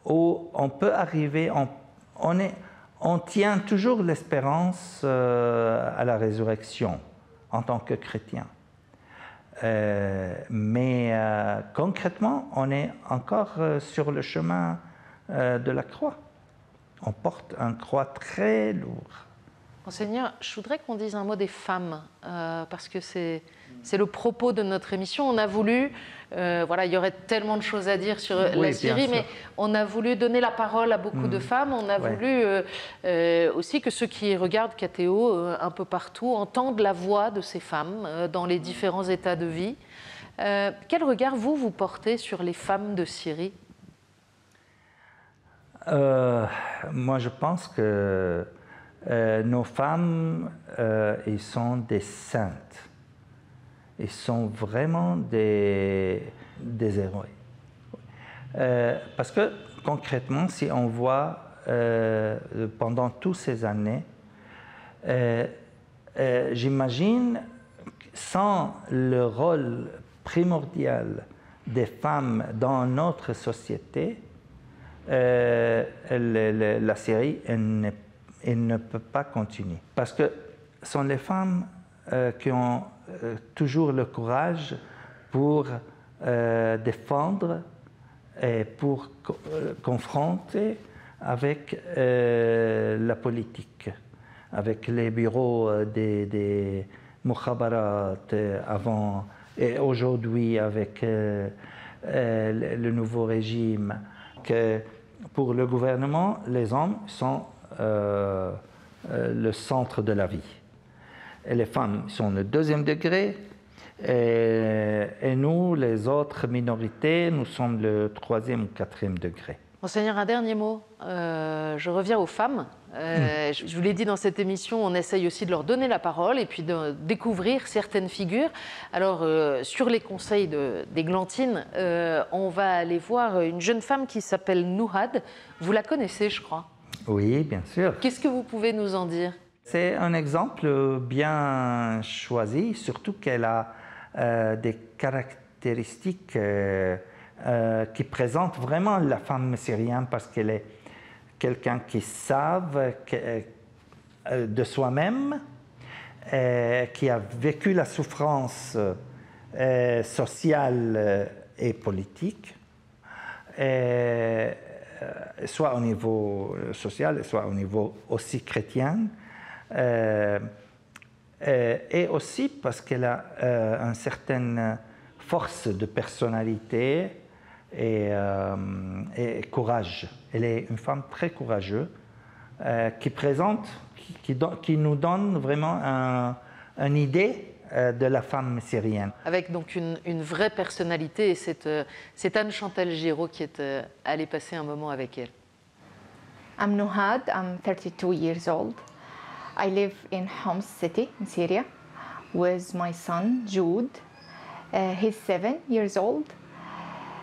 Ou on peut arriver, on tient toujours l'espérance à la résurrection en tant que chrétien. Mais concrètement, on est encore sur le chemin de la croix. On porte une croix très lourde. Monseigneur, je voudrais qu'on dise un mot des femmes, parce que c'est le propos de notre émission. On a voulu, voilà, il y aurait tellement de choses à dire sur la Syrie, mais on a voulu donner la parole à beaucoup de femmes. On a voulu aussi que ceux qui regardent KTO un peu partout entendent la voix de ces femmes dans les différents états de vie. Quel regard vous portez sur les femmes de Syrie? Moi, je pense que nos femmes, ils sont des saintes. Ils sont vraiment des héros. Parce que concrètement, si on voit pendant toutes ces années, j'imagine sans le rôle primordial des femmes dans notre société, la Syrie elle ne peut pas continuer. Parce que ce sont les femmes qui ont toujours le courage pour défendre et pour confronter avec la politique, avec les bureaux des mukhabarat avant et aujourd'hui avec le nouveau régime. Que pour le gouvernement, les hommes sont le centre de la vie. Et les femmes sont le deuxième degré, et nous, les autres minorités, nous sommes le troisième ou quatrième degré. Monseigneur, un dernier mot. Je reviens aux femmes. Je vous l'ai dit dans cette émission, on essaye aussi de leur donner la parole et puis de découvrir certaines figures. Alors, sur les conseils d'Églantine, on va aller voir une jeune femme qui s'appelle Nouhad. Vous la connaissez, je crois? Oui, bien sûr. Qu'est-ce que vous pouvez nous en dire? C'est un exemple bien choisi, surtout qu'elle a des caractéristiques qui présentent vraiment la femme syrienne parce qu'elle est quelqu'un qui savent de soi-même, qui a vécu la souffrance sociale et politique, soit au niveau social, soit au niveau aussi chrétien, et aussi parce qu'elle a une certaine force de personnalité et courage. Elle est une femme très courageuse qui nous donne vraiment une idée de la femme syrienne. Avec donc une vraie personnalité, et c'est Anne Chantal Giraud qui est allée passer un moment avec elle. I'm Nuhad, I'm 32 years old. I live in Homs city in Syria with my son Jude. He's 7 years old.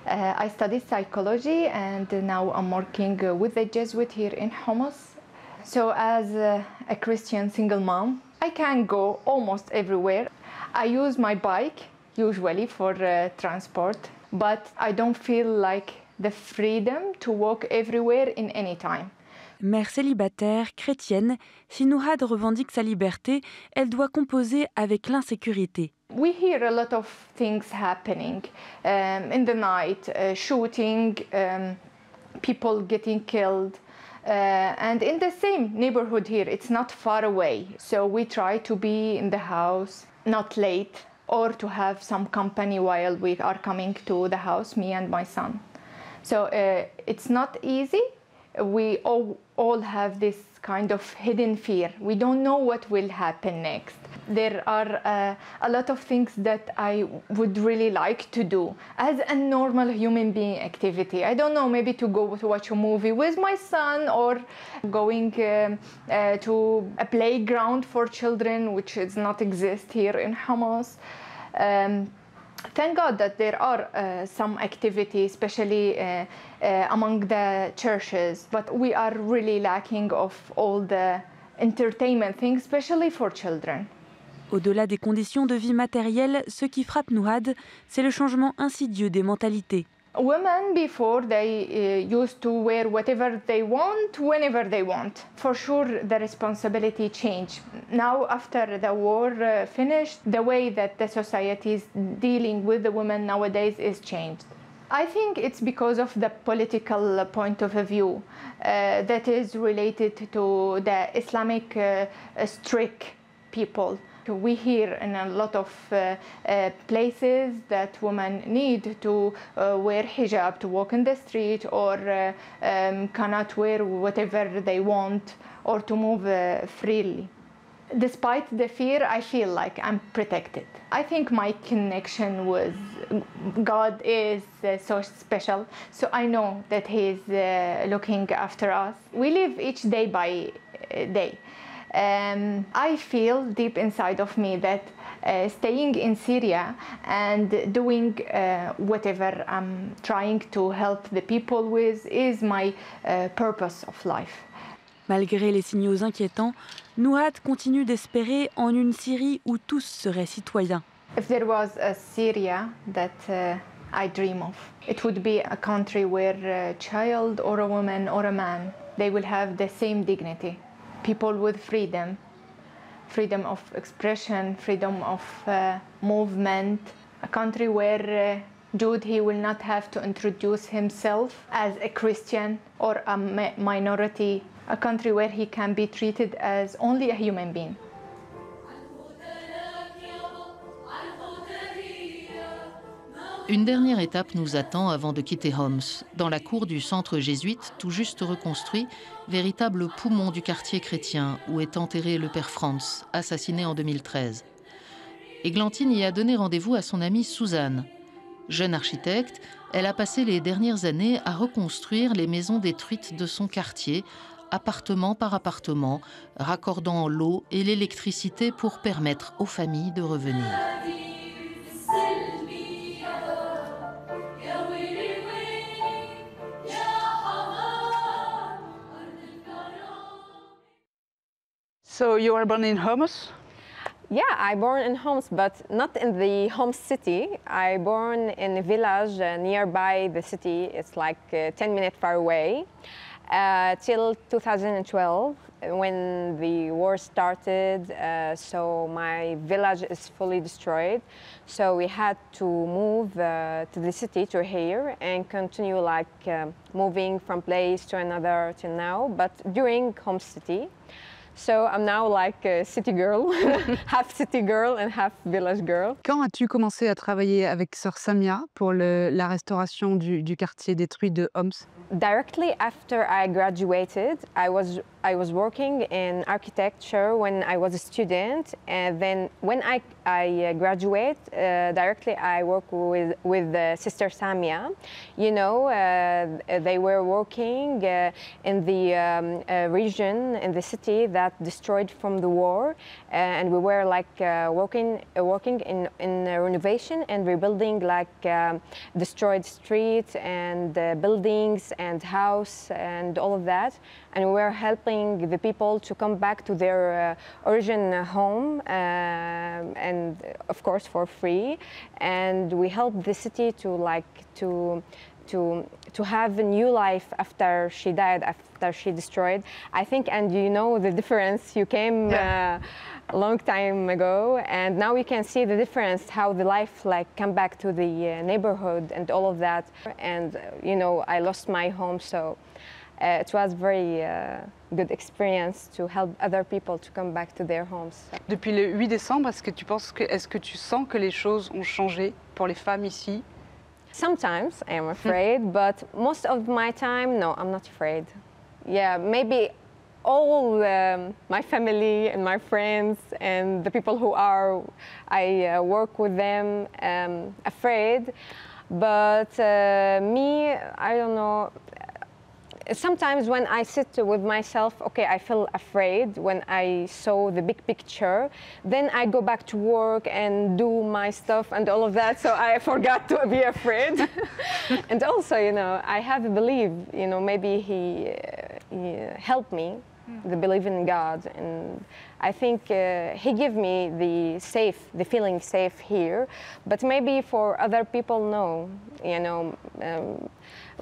I studied psychology and now I'm working with the Jesuit here in Homs. So as a Christian single mom, I can go almost everywhere. I use my bike usually for transport, but I don't feel like the freedom to walk everywhere in any time. Mère célibataire, chrétienne, si Nuhad revendique sa liberté, elle doit composer avec l'insécurité. We hear a lot of things happening in the night, shooting, people getting killed. And in the same neighborhood here, it's not far away. So we try to be in the house, not late, or to have some company while we are coming to the house, me and my son. So it's not easy. We all have this kind of hidden fear. We don't know what will happen next. There are a lot of things that I would really like to do as a normal human being activity. I don't know, maybe to go to watch a movie with my son or going to a playground for children, which does not exist here in Homs. Thank God that there are some activity, especially among the churches, but we are really lacking of all the entertainment things, especially for children. Au-delà des conditions de vie matérielles, ce qui frappe Nuhad, c'est le changement insidieux des mentalités. Women before they used to wear whatever they want, whenever they want. For sure, the responsibility changed. Now, after the war finished, the way that the society is dealing with the women nowadays is changed. I think it's because of the political point of view that is related to the Islamic strict people. We hear in a lot of places that women need to wear hijab to walk in the street or cannot wear whatever they want or to move freely. Despite the fear, I feel like I'm protected. I think my connection with God is so special, so I know that He's looking after us. We live each day by day. I feel deep inside of me that staying in Syria and doing whatever I'm trying to help the people with is my purpose of life. Malgré les signaux inquiétants, Nuhad continue d'espérer en une Syrie où tous seraient citoyens. If there was a Syria that I dream of, it would be a country where a child or a woman or a man, they will have the same dignity. People with freedom, freedom of expression, freedom of movement, a country where Jude, he will not have to introduce himself as a Christian or a minority, a country where he can be treated as only a human being. Une dernière étape nous attend avant de quitter Homs, dans la cour du centre jésuite, tout juste reconstruit, véritable poumon du quartier chrétien où est enterré le père Franz, assassiné en 2013. Églantine y a donné rendez-vous à son amie Suzanne. Jeune architecte, elle a passé les dernières années à reconstruire les maisons détruites de son quartier, appartement par appartement, raccordant l'eau et l'électricité pour permettre aux familles de revenir. So you were born in Homs? Yeah, I born in Homs, but not in the Homs city. I born in a village nearby the city. It's like 10 minutes far away. Till 2012, when the war started, so my village is fully destroyed. So we had to move to the city, to here, and continue like moving from place to another till now, but during Homs city. So I'm now like a city girl, half city girl and half village girl. Quand as-tu commencé à travailler avec Sœur Samia pour la restauration du quartier détruit de Homs? Directly after I graduated, I was working in architecture when I was a student, and then when I graduate, directly I work with Sister Samia. You know, they were working in the region in the city that destroyed from the war, and we were like working in renovation and rebuilding like destroyed streets and buildings and house and all of that, and we were helping the people to come back to their origin home, and of course for free, and we helped the city to have a new life after she died, after she destroyed. I think, and you know the difference, you came a long time ago, and now you can see the difference, how the life like come back to the neighborhood and all of that. And you know, I lost my home, so it was very good experience to help other people to come back to their homes. Depuis le 8 décembre, est-ce que tu sens que les choses ont changé pour les femmes ici? Sometimes I am afraid, but most of my time, no, I'm not afraid. Yeah, maybe all my family and my friends and the people who I work with them, afraid. But me, I don't know. Sometimes when I sit with myself, okay, I feel afraid when I saw the big picture. Then I go back to work and do my stuff and all of that, so I forgot to be afraid. And also, you know, I have a belief, you know, maybe he helped me, the belief in God, and I think he gave me the feeling safe here, but maybe for other people, no, you know.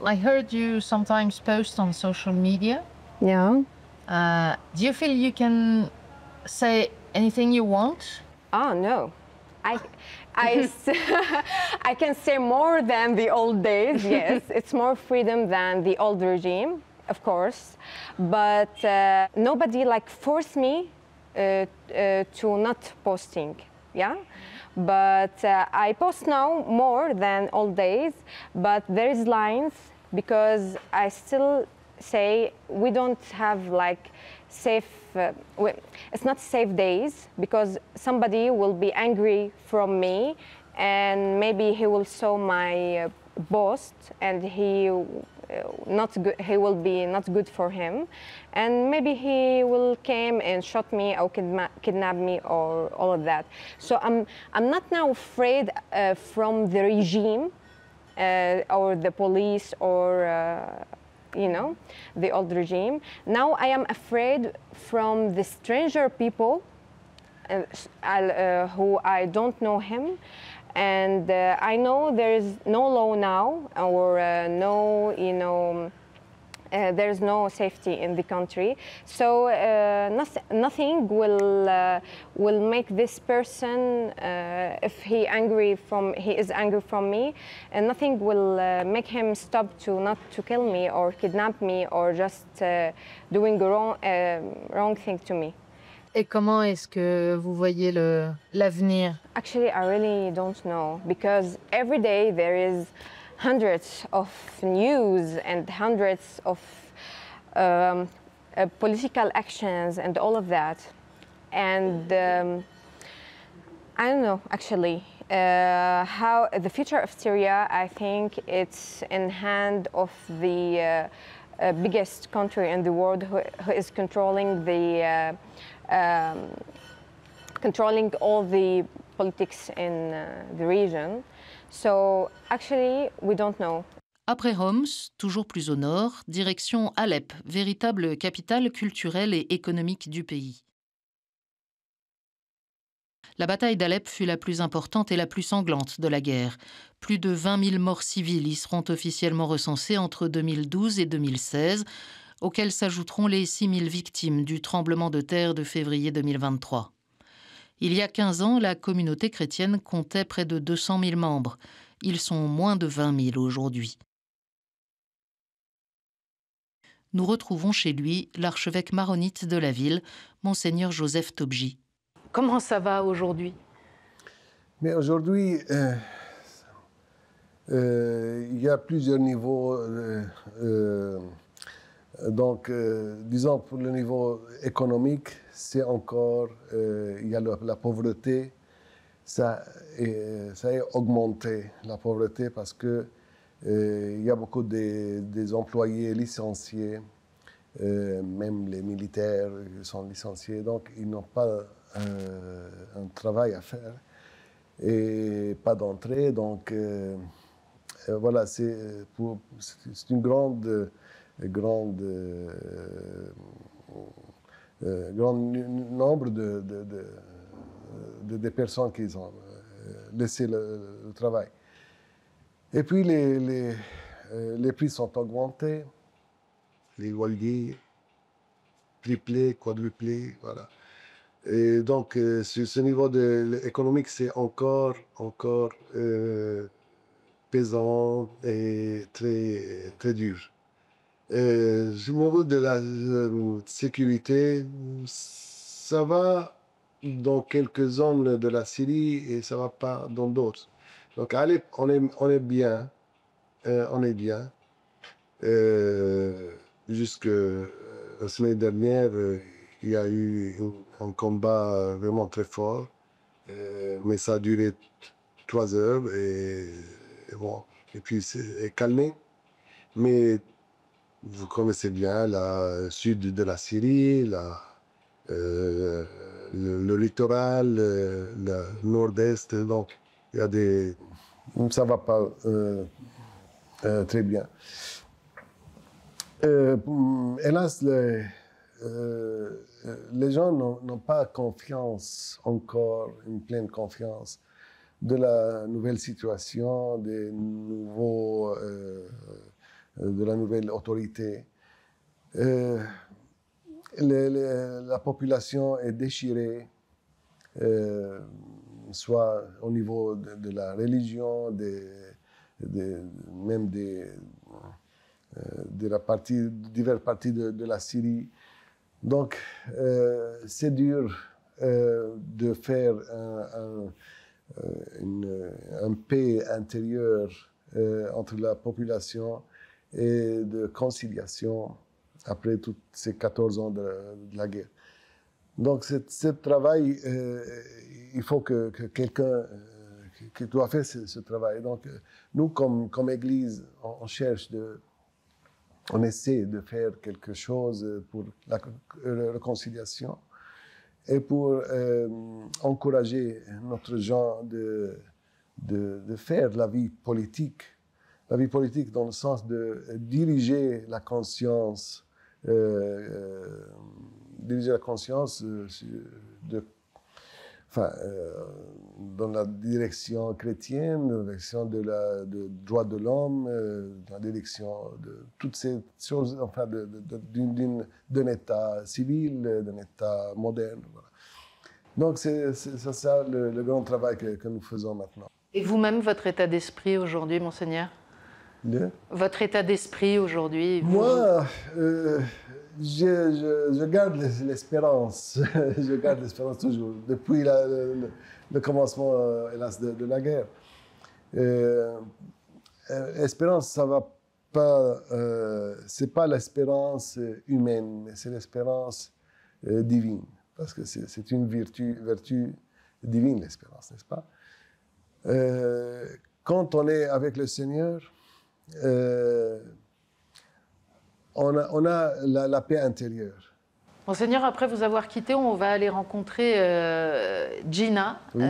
I heard you sometimes post on social media. Yeah. Do you feel you can say anything you want? Oh, no. I can say more than the old days, yes. It's more freedom than the old regime, of course. But nobody like forced me to not posting, yeah? But I post now more than old days, but there is lines, because I still say we don't have like safe, it's not safe days, because somebody will be angry from me, and maybe he will saw my post, and he will be not good for him, and maybe he will came and shot me or kidnap me or all of that. So I'm not now afraid from the regime or the police or you know, the old regime. Now I am afraid from the stranger people who I don't know him. And I know there is no law now, or no, you know, there's no safety in the country. So nothing will make this person, if he is angry from me, and nothing will make him stop to not to kill me or kidnap me or just doing wrong thing to me. Et comment est-ce que vous voyez l'avenir? Actually, I really don't know, because every day there is hundreds of news and hundreds of political actions and all of that. And I don't know, actually, how the future of Syria, I think it's in hand of the biggest country in the world who is controlling controlling all the politics in the region. So actually, we don't know. Après Homs, toujours plus au nord, direction Alep, véritable capitale culturelle et économique du pays. La bataille d'Alep fut la plus importante et la plus sanglante de la guerre. Plus de 20 000 morts civils y seront officiellement recensés entre 2012 et 2016, auxquels s'ajouteront les 6 000 victimes du tremblement de terre de février 2023. Il y a 15 ans, la communauté chrétienne comptait près de 200 000 membres. Ils sont moins de 20 000 aujourd'hui. nous retrouvons chez lui l'archevêque maronite de la ville, Monseigneur Joseph Tobji. Comment ça va aujourd'hui? Mais aujourd'hui, il y a plusieurs niveaux. Donc, disons, pour le niveau économique, c'est encore, il y a la pauvreté. Ça a augmenté, la pauvreté, parce que il y a beaucoup des employés licenciés, même les militaires sont licenciés, donc ils n'ont pas un travail à faire et pas d'entrée. Donc voilà, c'est une grande nombre de personnes qui ont laissé le travail. Et puis les prix sont augmentés, les loyers triplés, quadruplés, voilà. Et donc sur ce niveau économique, c'est encore pesant et très dur. Sur le niveau de la sécurité, ça va dans quelques zones de la Syrie et ça ne va pas dans d'autres. Donc allez, on est bien, Jusque la semaine dernière, il y a eu un combat vraiment très fort, mais ça a duré 3 heures et bon, et puis c'est calmé. Mais vous connaissez bien le sud de la Syrie, le littoral, le nord-est, donc il y a des... Ça ne va pas très bien. Hélas, les gens n'ont pas confiance encore, une pleine confiance de la nouvelle situation, de la nouvelle autorité. La population est déchirée, soit au niveau de la religion, même de la diverses parties de la Syrie. Donc, c'est dur de faire un paix intérieur entre la population et de conciliation après tous ces 14 ans de la guerre. Donc, ce travail, il faut que quelqu'un qui doit faire ce travail. Donc, nous, comme Église, on essaie de faire quelque chose pour la réconciliation et pour encourager notre gens de faire la vie politique dans le sens de diriger la conscience, dans la direction chrétienne, dans la direction de droits de l'homme, dans la direction de toutes ces choses, enfin, d'un État civil, d'un État moderne. Voilà. Donc, c'est ça le grand travail que nous faisons maintenant. Et vous-même, votre état d'esprit aujourd'hui, Monseigneur? Votre état d'esprit aujourd'hui? Moi, je garde l'espérance. Je garde l'espérance toujours, depuis le commencement, hélas, de la guerre. Espérance, ça va pas. C'est pas l'espérance humaine, mais c'est l'espérance divine, parce que c'est une vertu divine, l'espérance, n'est-ce pas? Quand on est avec le Seigneur, on a la paix intérieure. Monseigneur, après vous avoir quitté, on va aller rencontrer Gina, oui.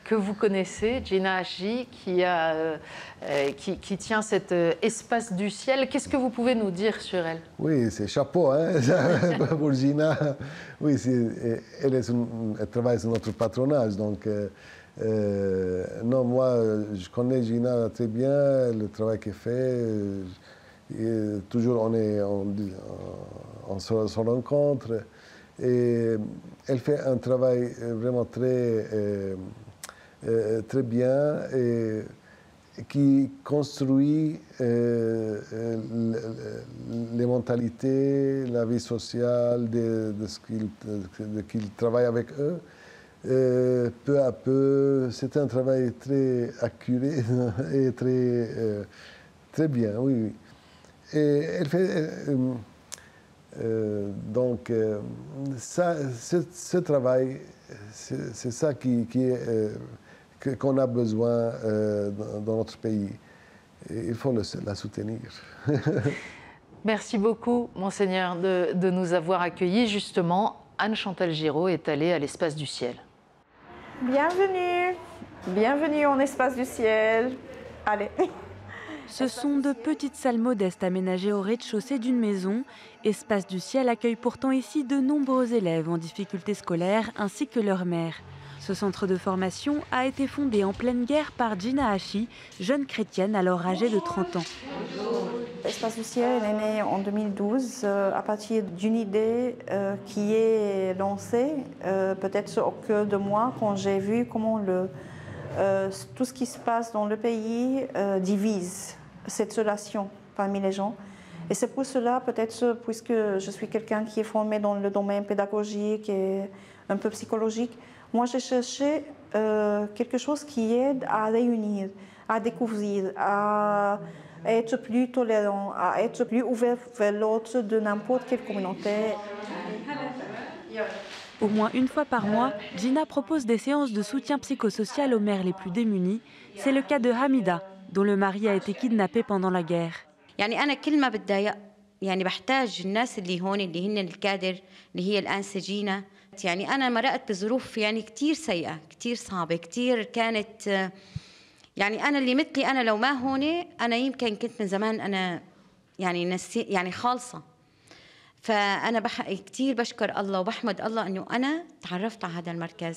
Que vous connaissez, Gina Hachi, qui tient cet espace du ciel. Qu'est-ce que vous pouvez nous dire sur elle? Oui, c'est chapeau, hein, pour Gina. Oui, elle travaille sur notre patronage, donc... non, moi, je connais Gina très bien, le travail qu'elle fait. Et toujours, on se rencontre. Et elle fait un travail vraiment très bien. Et qui construit les mentalités, la vie sociale de ce qu'ils travaillent avec eux. Peu à peu, c'est un travail très accuré et très bien, oui, oui. Et elle fait... donc, ce travail, c'est ça qu'on a besoin dans notre pays. Et il faut la soutenir. Merci beaucoup, Monseigneur, de nous avoir accueillis. Justement, Anne-Chantal Giraud est allée à l'Espace du Ciel. Bienvenue, bienvenue en Espace du Ciel. Allez. Ce sont de petites salles modestes aménagées au rez-de-chaussée d'une maison. Espace du Ciel accueille pourtant ici de nombreux élèves en difficulté scolaire ainsi que leurs mères. Ce centre de formation a été fondé en pleine guerre par Gina Hachi, jeune chrétienne alors âgée de 30 ans. Espace du Ciel est né en 2012 à partir d'une idée qui est lancée peut-être au cœur de moi quand j'ai vu comment tout ce qui se passe dans le pays divise cette relation parmi les gens. Et c'est pour cela, peut-être, puisque je suis quelqu'un qui est formé dans le domaine pédagogique et un peu psychologique, moi j'ai cherché quelque chose qui aide à réunir, à découvrir, à être plus tolérant, à être plus ouvert vers l'autre de n'importe quelle communauté. Au moins une fois par mois, Gina propose des séances de soutien psychosocial aux mères les plus démunies. C'est le cas de Hamida, dont le mari a été kidnappé pendant la guerre. يعني أنا كل ما بتضايق يعني بحتاج الناس اللي هون اللي هن الكادر اللي هي الآن سجينة يعني أنا مرقت بظروف يعني كتير سيئة كتير صعبة كتير كانت يعني أنا اللي مثلي أنا لو ما هون أنا يمكن كنت من زمان أنا يعني خالصة فأنا كتير بشكر الله وبحمد الله إنه أنا تعرفت على هذا المركز.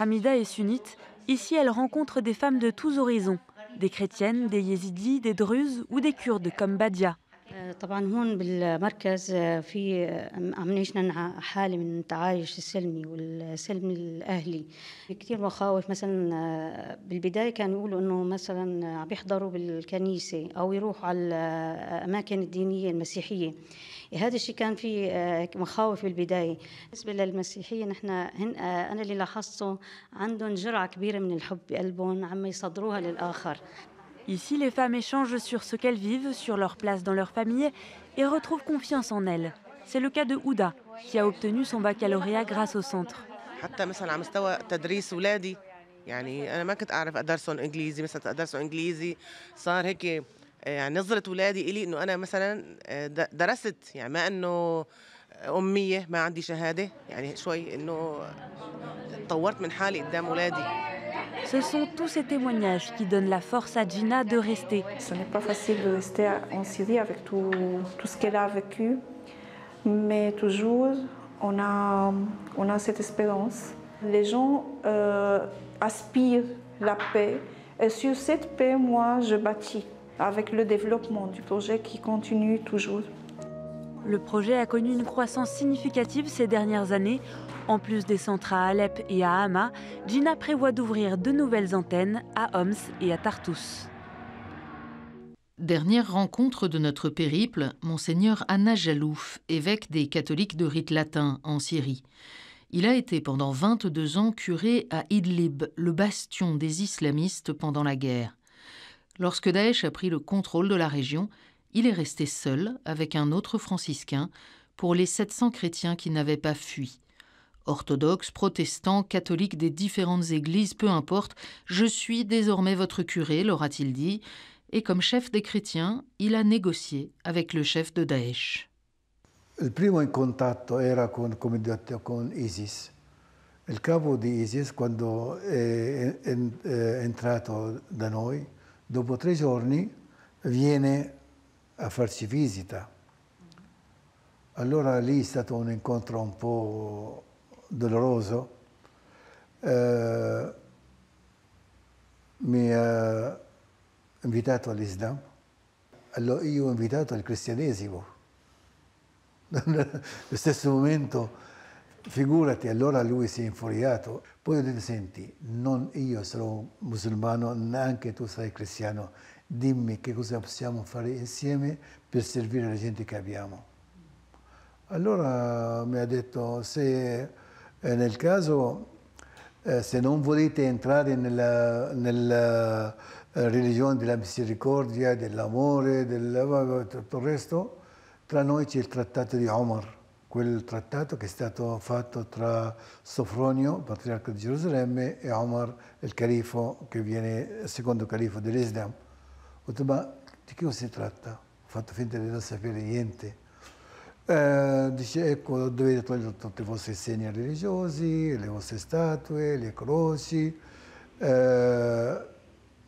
Hamida est sunnite. Ici, elle rencontre des femmes de tous horizons. Des chrétiennes, des yézidis, des druzes ou des kurdes comme Badia. طبعا هون بالمركز في عم نعيش حالة من التعايش السلمي والسلم الأهلي. كثير مخاوف مثلا بالبداية كانوا يقولوا إنه مثلا عم يحضروا بالكنيسة أو يروحوا على الأماكن الدينية المسيحية. هذا الشيء كان في مخاوف بالبداية. بالنسبة للمسيحية نحن أنا اللي لاحظته عندهم جرعة كبيرة من الحب بقلبهم عم يصدروها للآخر. Ici, les femmes échangent sur ce qu'elles vivent, sur leur place dans leur famille et retrouvent confiance en elles. C'est le cas de Ouda, qui a obtenu son baccalauréat grâce au centre. حتى مثلا على مستوى تدريس أولادي يعني أنا ما كنت أعرف أدرسهم إنجليزي مثلا أدرسهم إنجليزي صار هيك يعني نظرة أولادي إلي إنه أنا مثلا درست يعني ما إنه أمية ما عندي شهادة يعني شوي إنه طورت من حالي قدام أولادي. Ce sont tous ces témoignages qui donnent la force à Gina de rester. Ce n'est pas facile de rester en Syrie avec tout ce qu'elle a vécu, mais toujours on a cette espérance. Les gens aspirent la paix et sur cette paix, moi, je bâtis avec le développement du projet qui continue toujours. Le projet a connu une croissance significative ces dernières années. En plus des centres à Alep et à Hama, Gina prévoit d'ouvrir de nouvelles antennes à Homs et à Tartus. Dernière rencontre de notre périple, Monseigneur Hanna Jalouf, évêque des catholiques de rite latin en Syrie. Il a été pendant 22 ans curé à Idlib, le bastion des islamistes pendant la guerre. Lorsque Daesh a pris le contrôle de la région, il est resté seul avec un autre franciscain pour les 700 chrétiens qui n'avaient pas fui. Orthodoxes, protestants, catholiques des différentes églises, peu importe, je suis désormais votre curé, leur a-t-il dit, et comme chef des chrétiens, il a négocié avec le chef de Daesh. Il primo in contatto era come detto, con ISIS. Il capo di ISIS, quando è entrato da noi, dopo 3 giorni viene a farci visita. Allora lì è stato un incontro un po' doloroso. Mi ha invitato all'Islam. Allora io ho invitato al cristianesimo. Nello stesso momento Figurati, allora lui si è infuriato. Poi ho detto, senti, non io sono musulmano, neanche tu sei cristiano. Dimmi che cosa possiamo fare insieme per servire la gente che abbiamo. Allora mi ha detto, se nel caso, se non volete entrare nella religione della misericordia, dell'amore, tutto il resto, tra noi c'è il trattato di Omar, quel trattato che è stato fatto tra Sofronio, patriarca di Gerusalemme, e Omar, il califo, che viene il secondo califo dell'Islam. Ho detto, ma di che cosa si tratta? Ho fatto finta di non sapere niente. Dice, ecco, dovete togliere tutti i vostri segni religiosi, le vostre statue, le croci,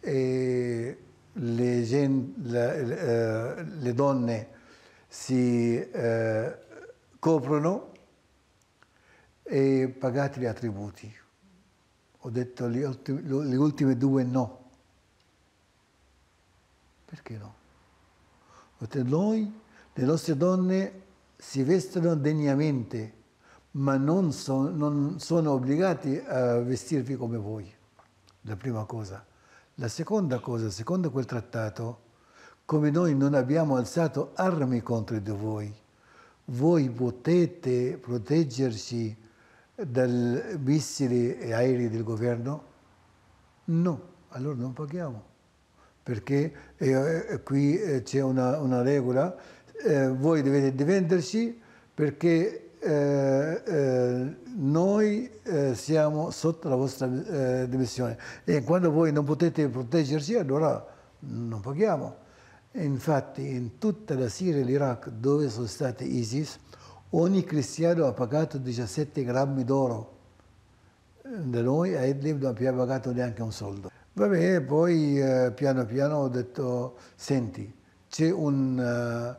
e le donne si coprono e pagate gli attributi. Ho detto le ultime due no. Perché no? Ho detto, noi, le nostre donne si vestono degnamente, ma non sono obbligati a vestirvi come voi. La prima cosa. La seconda cosa, secondo quel trattato, come noi non abbiamo alzato armi contro di voi potete proteggerci dai missili e aerei del governo? No, allora non paghiamo. Perché qui c'è una regola, voi dovete difenderci perché noi siamo sotto la vostra dimissione e quando voi non potete proteggerci allora non paghiamo. E infatti in tutta la Siria e l'Iraq dove sono stati ISIS ogni cristiano ha pagato 17 grammi d'oro. Da noi a Idlib non abbiamo pagato neanche un soldo. Vabbè, poi piano piano ho detto, senti, c'è una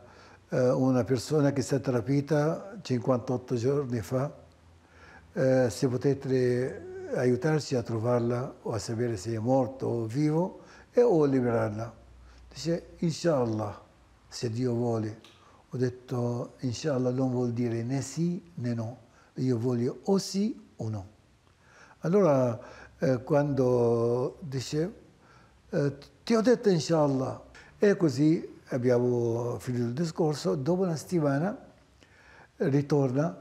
persona che è stata rapita 58 giorni fa, se potete aiutarci a trovarla o a sapere se è morto o vivo o liberarla. Dice, inshallah, se Dio vuole. Ho detto, inshallah non vuol dire né sì né no, io voglio o sì o no. Allora, quando dice, ti ho detto inshallah, e così abbiamo finito il discorso, dopo una settimana ritorna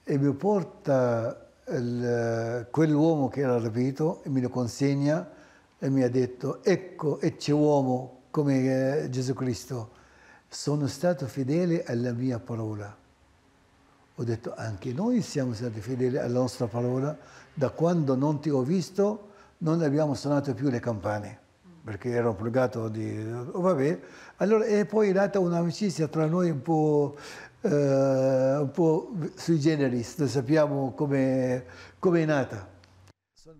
e mi porta quell'uomo che era rapito e me lo consegna e mi ha detto, ecco, e c'è uomo come Gesù Cristo, sono stato fedele alla mia parola. Ho detto, anche noi siamo stati fedeli alla nostra parola, da quando non ti ho visto non abbiamo suonato più le campane, perché ero obbligato di... vabbè. Allora, e poi è nata un'amicizia tra noi un po' sui generis, non sappiamo come è nata.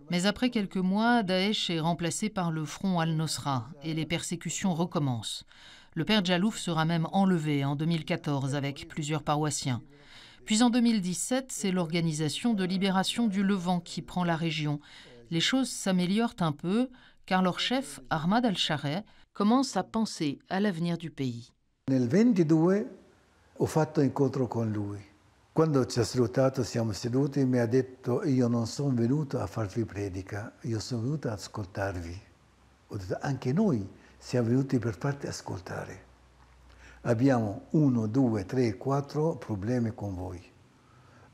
Mais après quelques mois, Daesh est remplacé par le front al-Nosra et les persécutions recommencent. Le père Djalouf sera même enlevé en 2014 avec plusieurs paroissiens. Puis en 2017, c'est l'Organisation de libération du Levant qui prend la région. Les choses s'améliorent un peu car leur chef, Ahmad al-Shareh, commence à penser à l'avenir du pays. Nel 22 ho fatto incontro con lui. Quando ci ha salutato, siamo seduti, mi ha detto, io non sono venuto a farvi predica, io sono venuto ad ascoltarvi. Ho detto, anche noi siamo venuti per farti ascoltare. Abbiamo 1, 2, 3, 4 problemi con voi.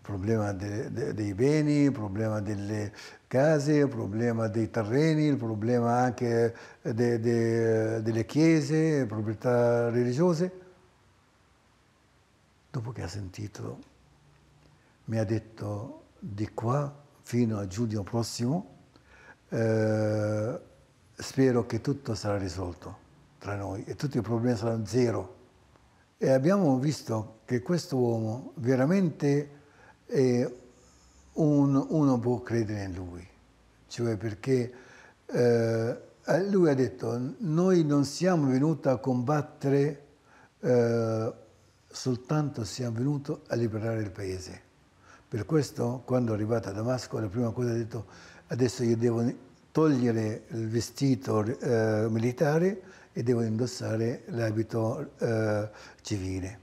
Problema dei beni, problema delle case, problema dei terreni, problema anche delle chiese, proprietà religiose. Dopo che ha sentito, mi ha detto di qua fino a giugno prossimo, spero che tutto sarà risolto tra noi e tutti i problemi saranno zero. E abbiamo visto che questo uomo veramente uno può credere in lui, cioè perché lui ha detto noi non siamo venuti a combattere, soltanto siamo venuti a liberare il paese. Per questo quando è arrivato a Damasco la prima cosa ha detto adesso io devo togliere il vestito militare e devo indossare l'abito civile.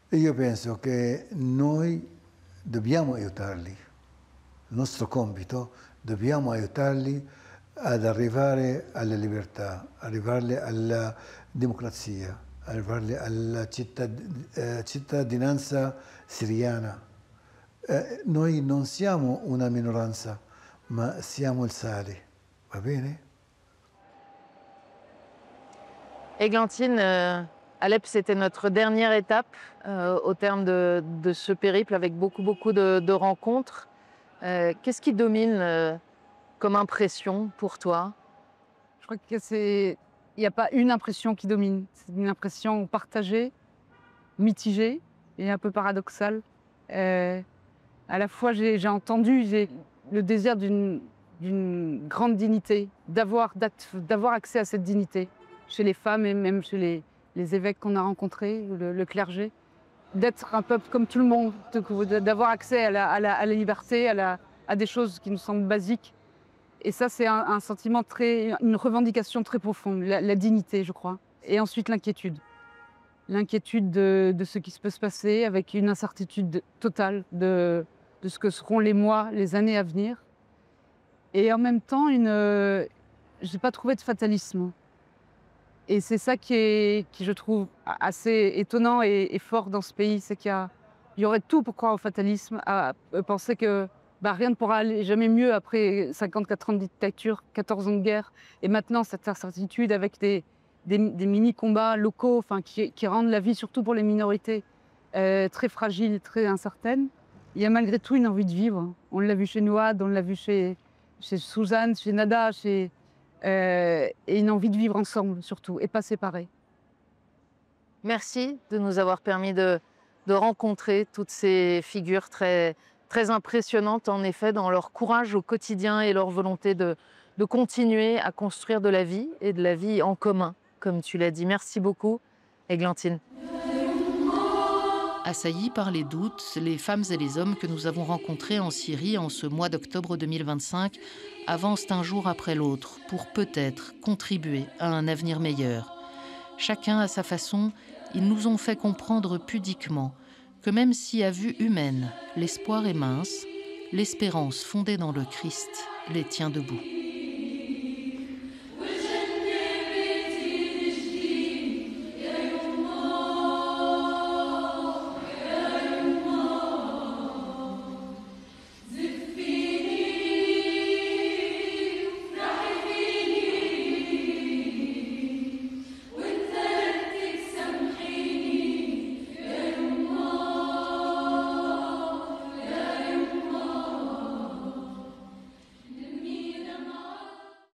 E io penso che noi dobbiamo aiutarli. Il nostro compito, dobbiamo aiutarli ad arrivare alla libertà, arrivare alla democrazia, arrivare alla cittadinanza siriana. Noi non siamo una minoranza, ma siamo il sale, va bene? Églantine, Alep, c'était notre dernière étape au terme de ce périple avec beaucoup de rencontres. Qu'est-ce qui domine comme impression pour toi? Je crois qu'il n'y a pas une impression qui domine. C'est une impression partagée, mitigée et un peu paradoxale. À la fois, j'ai entendu le désir d'une grande dignité, d'avoir accès à cette dignité chez les femmes et même chez les évêques qu'on a rencontrés, le clergé. D'être un peuple comme tout le monde, d'avoir accès à la liberté, à des choses qui nous semblent basiques. Et ça, c'est un sentiment une revendication très profonde, la dignité, je crois. Et ensuite, l'inquiétude. L'inquiétude de ce qui peut se passer, avec une incertitude totale de ce que seront les mois, les années à venir. Et en même temps, je n'ai pas trouvé de fatalisme. Et c'est ça qui, je trouve, assez étonnant et fort dans ce pays, c'est qu'il y aurait tout pour croire au fatalisme, à penser que rien ne pourra aller jamais mieux après 54 ans de dictature, 14 ans de guerre, et maintenant cette incertitude avec des mini-combats locaux qui rendent la vie, surtout pour les minorités, très fragile, très incertaine. Il y a malgré tout une envie de vivre. On l'a vu chez Nouad, on l'a vu chez Suzanne, chez Nada, et une envie de vivre ensemble surtout, et pas séparés. Merci de nous avoir permis de rencontrer toutes ces figures très impressionnantes, en effet, dans leur courage au quotidien et leur volonté de continuer à construire de la vie et de la vie en commun, comme tu l'as dit. Merci beaucoup, Églantine. Assaillis par les doutes, les femmes et les hommes que nous avons rencontrés en Syrie en ce mois d'octobre 2025 avancent un jour après l'autre pour peut-être contribuer à un avenir meilleur. Chacun à sa façon, ils nous ont fait comprendre pudiquement que même si à vue humaine, l'espoir est mince, l'espérance fondée dans le Christ les tient debout.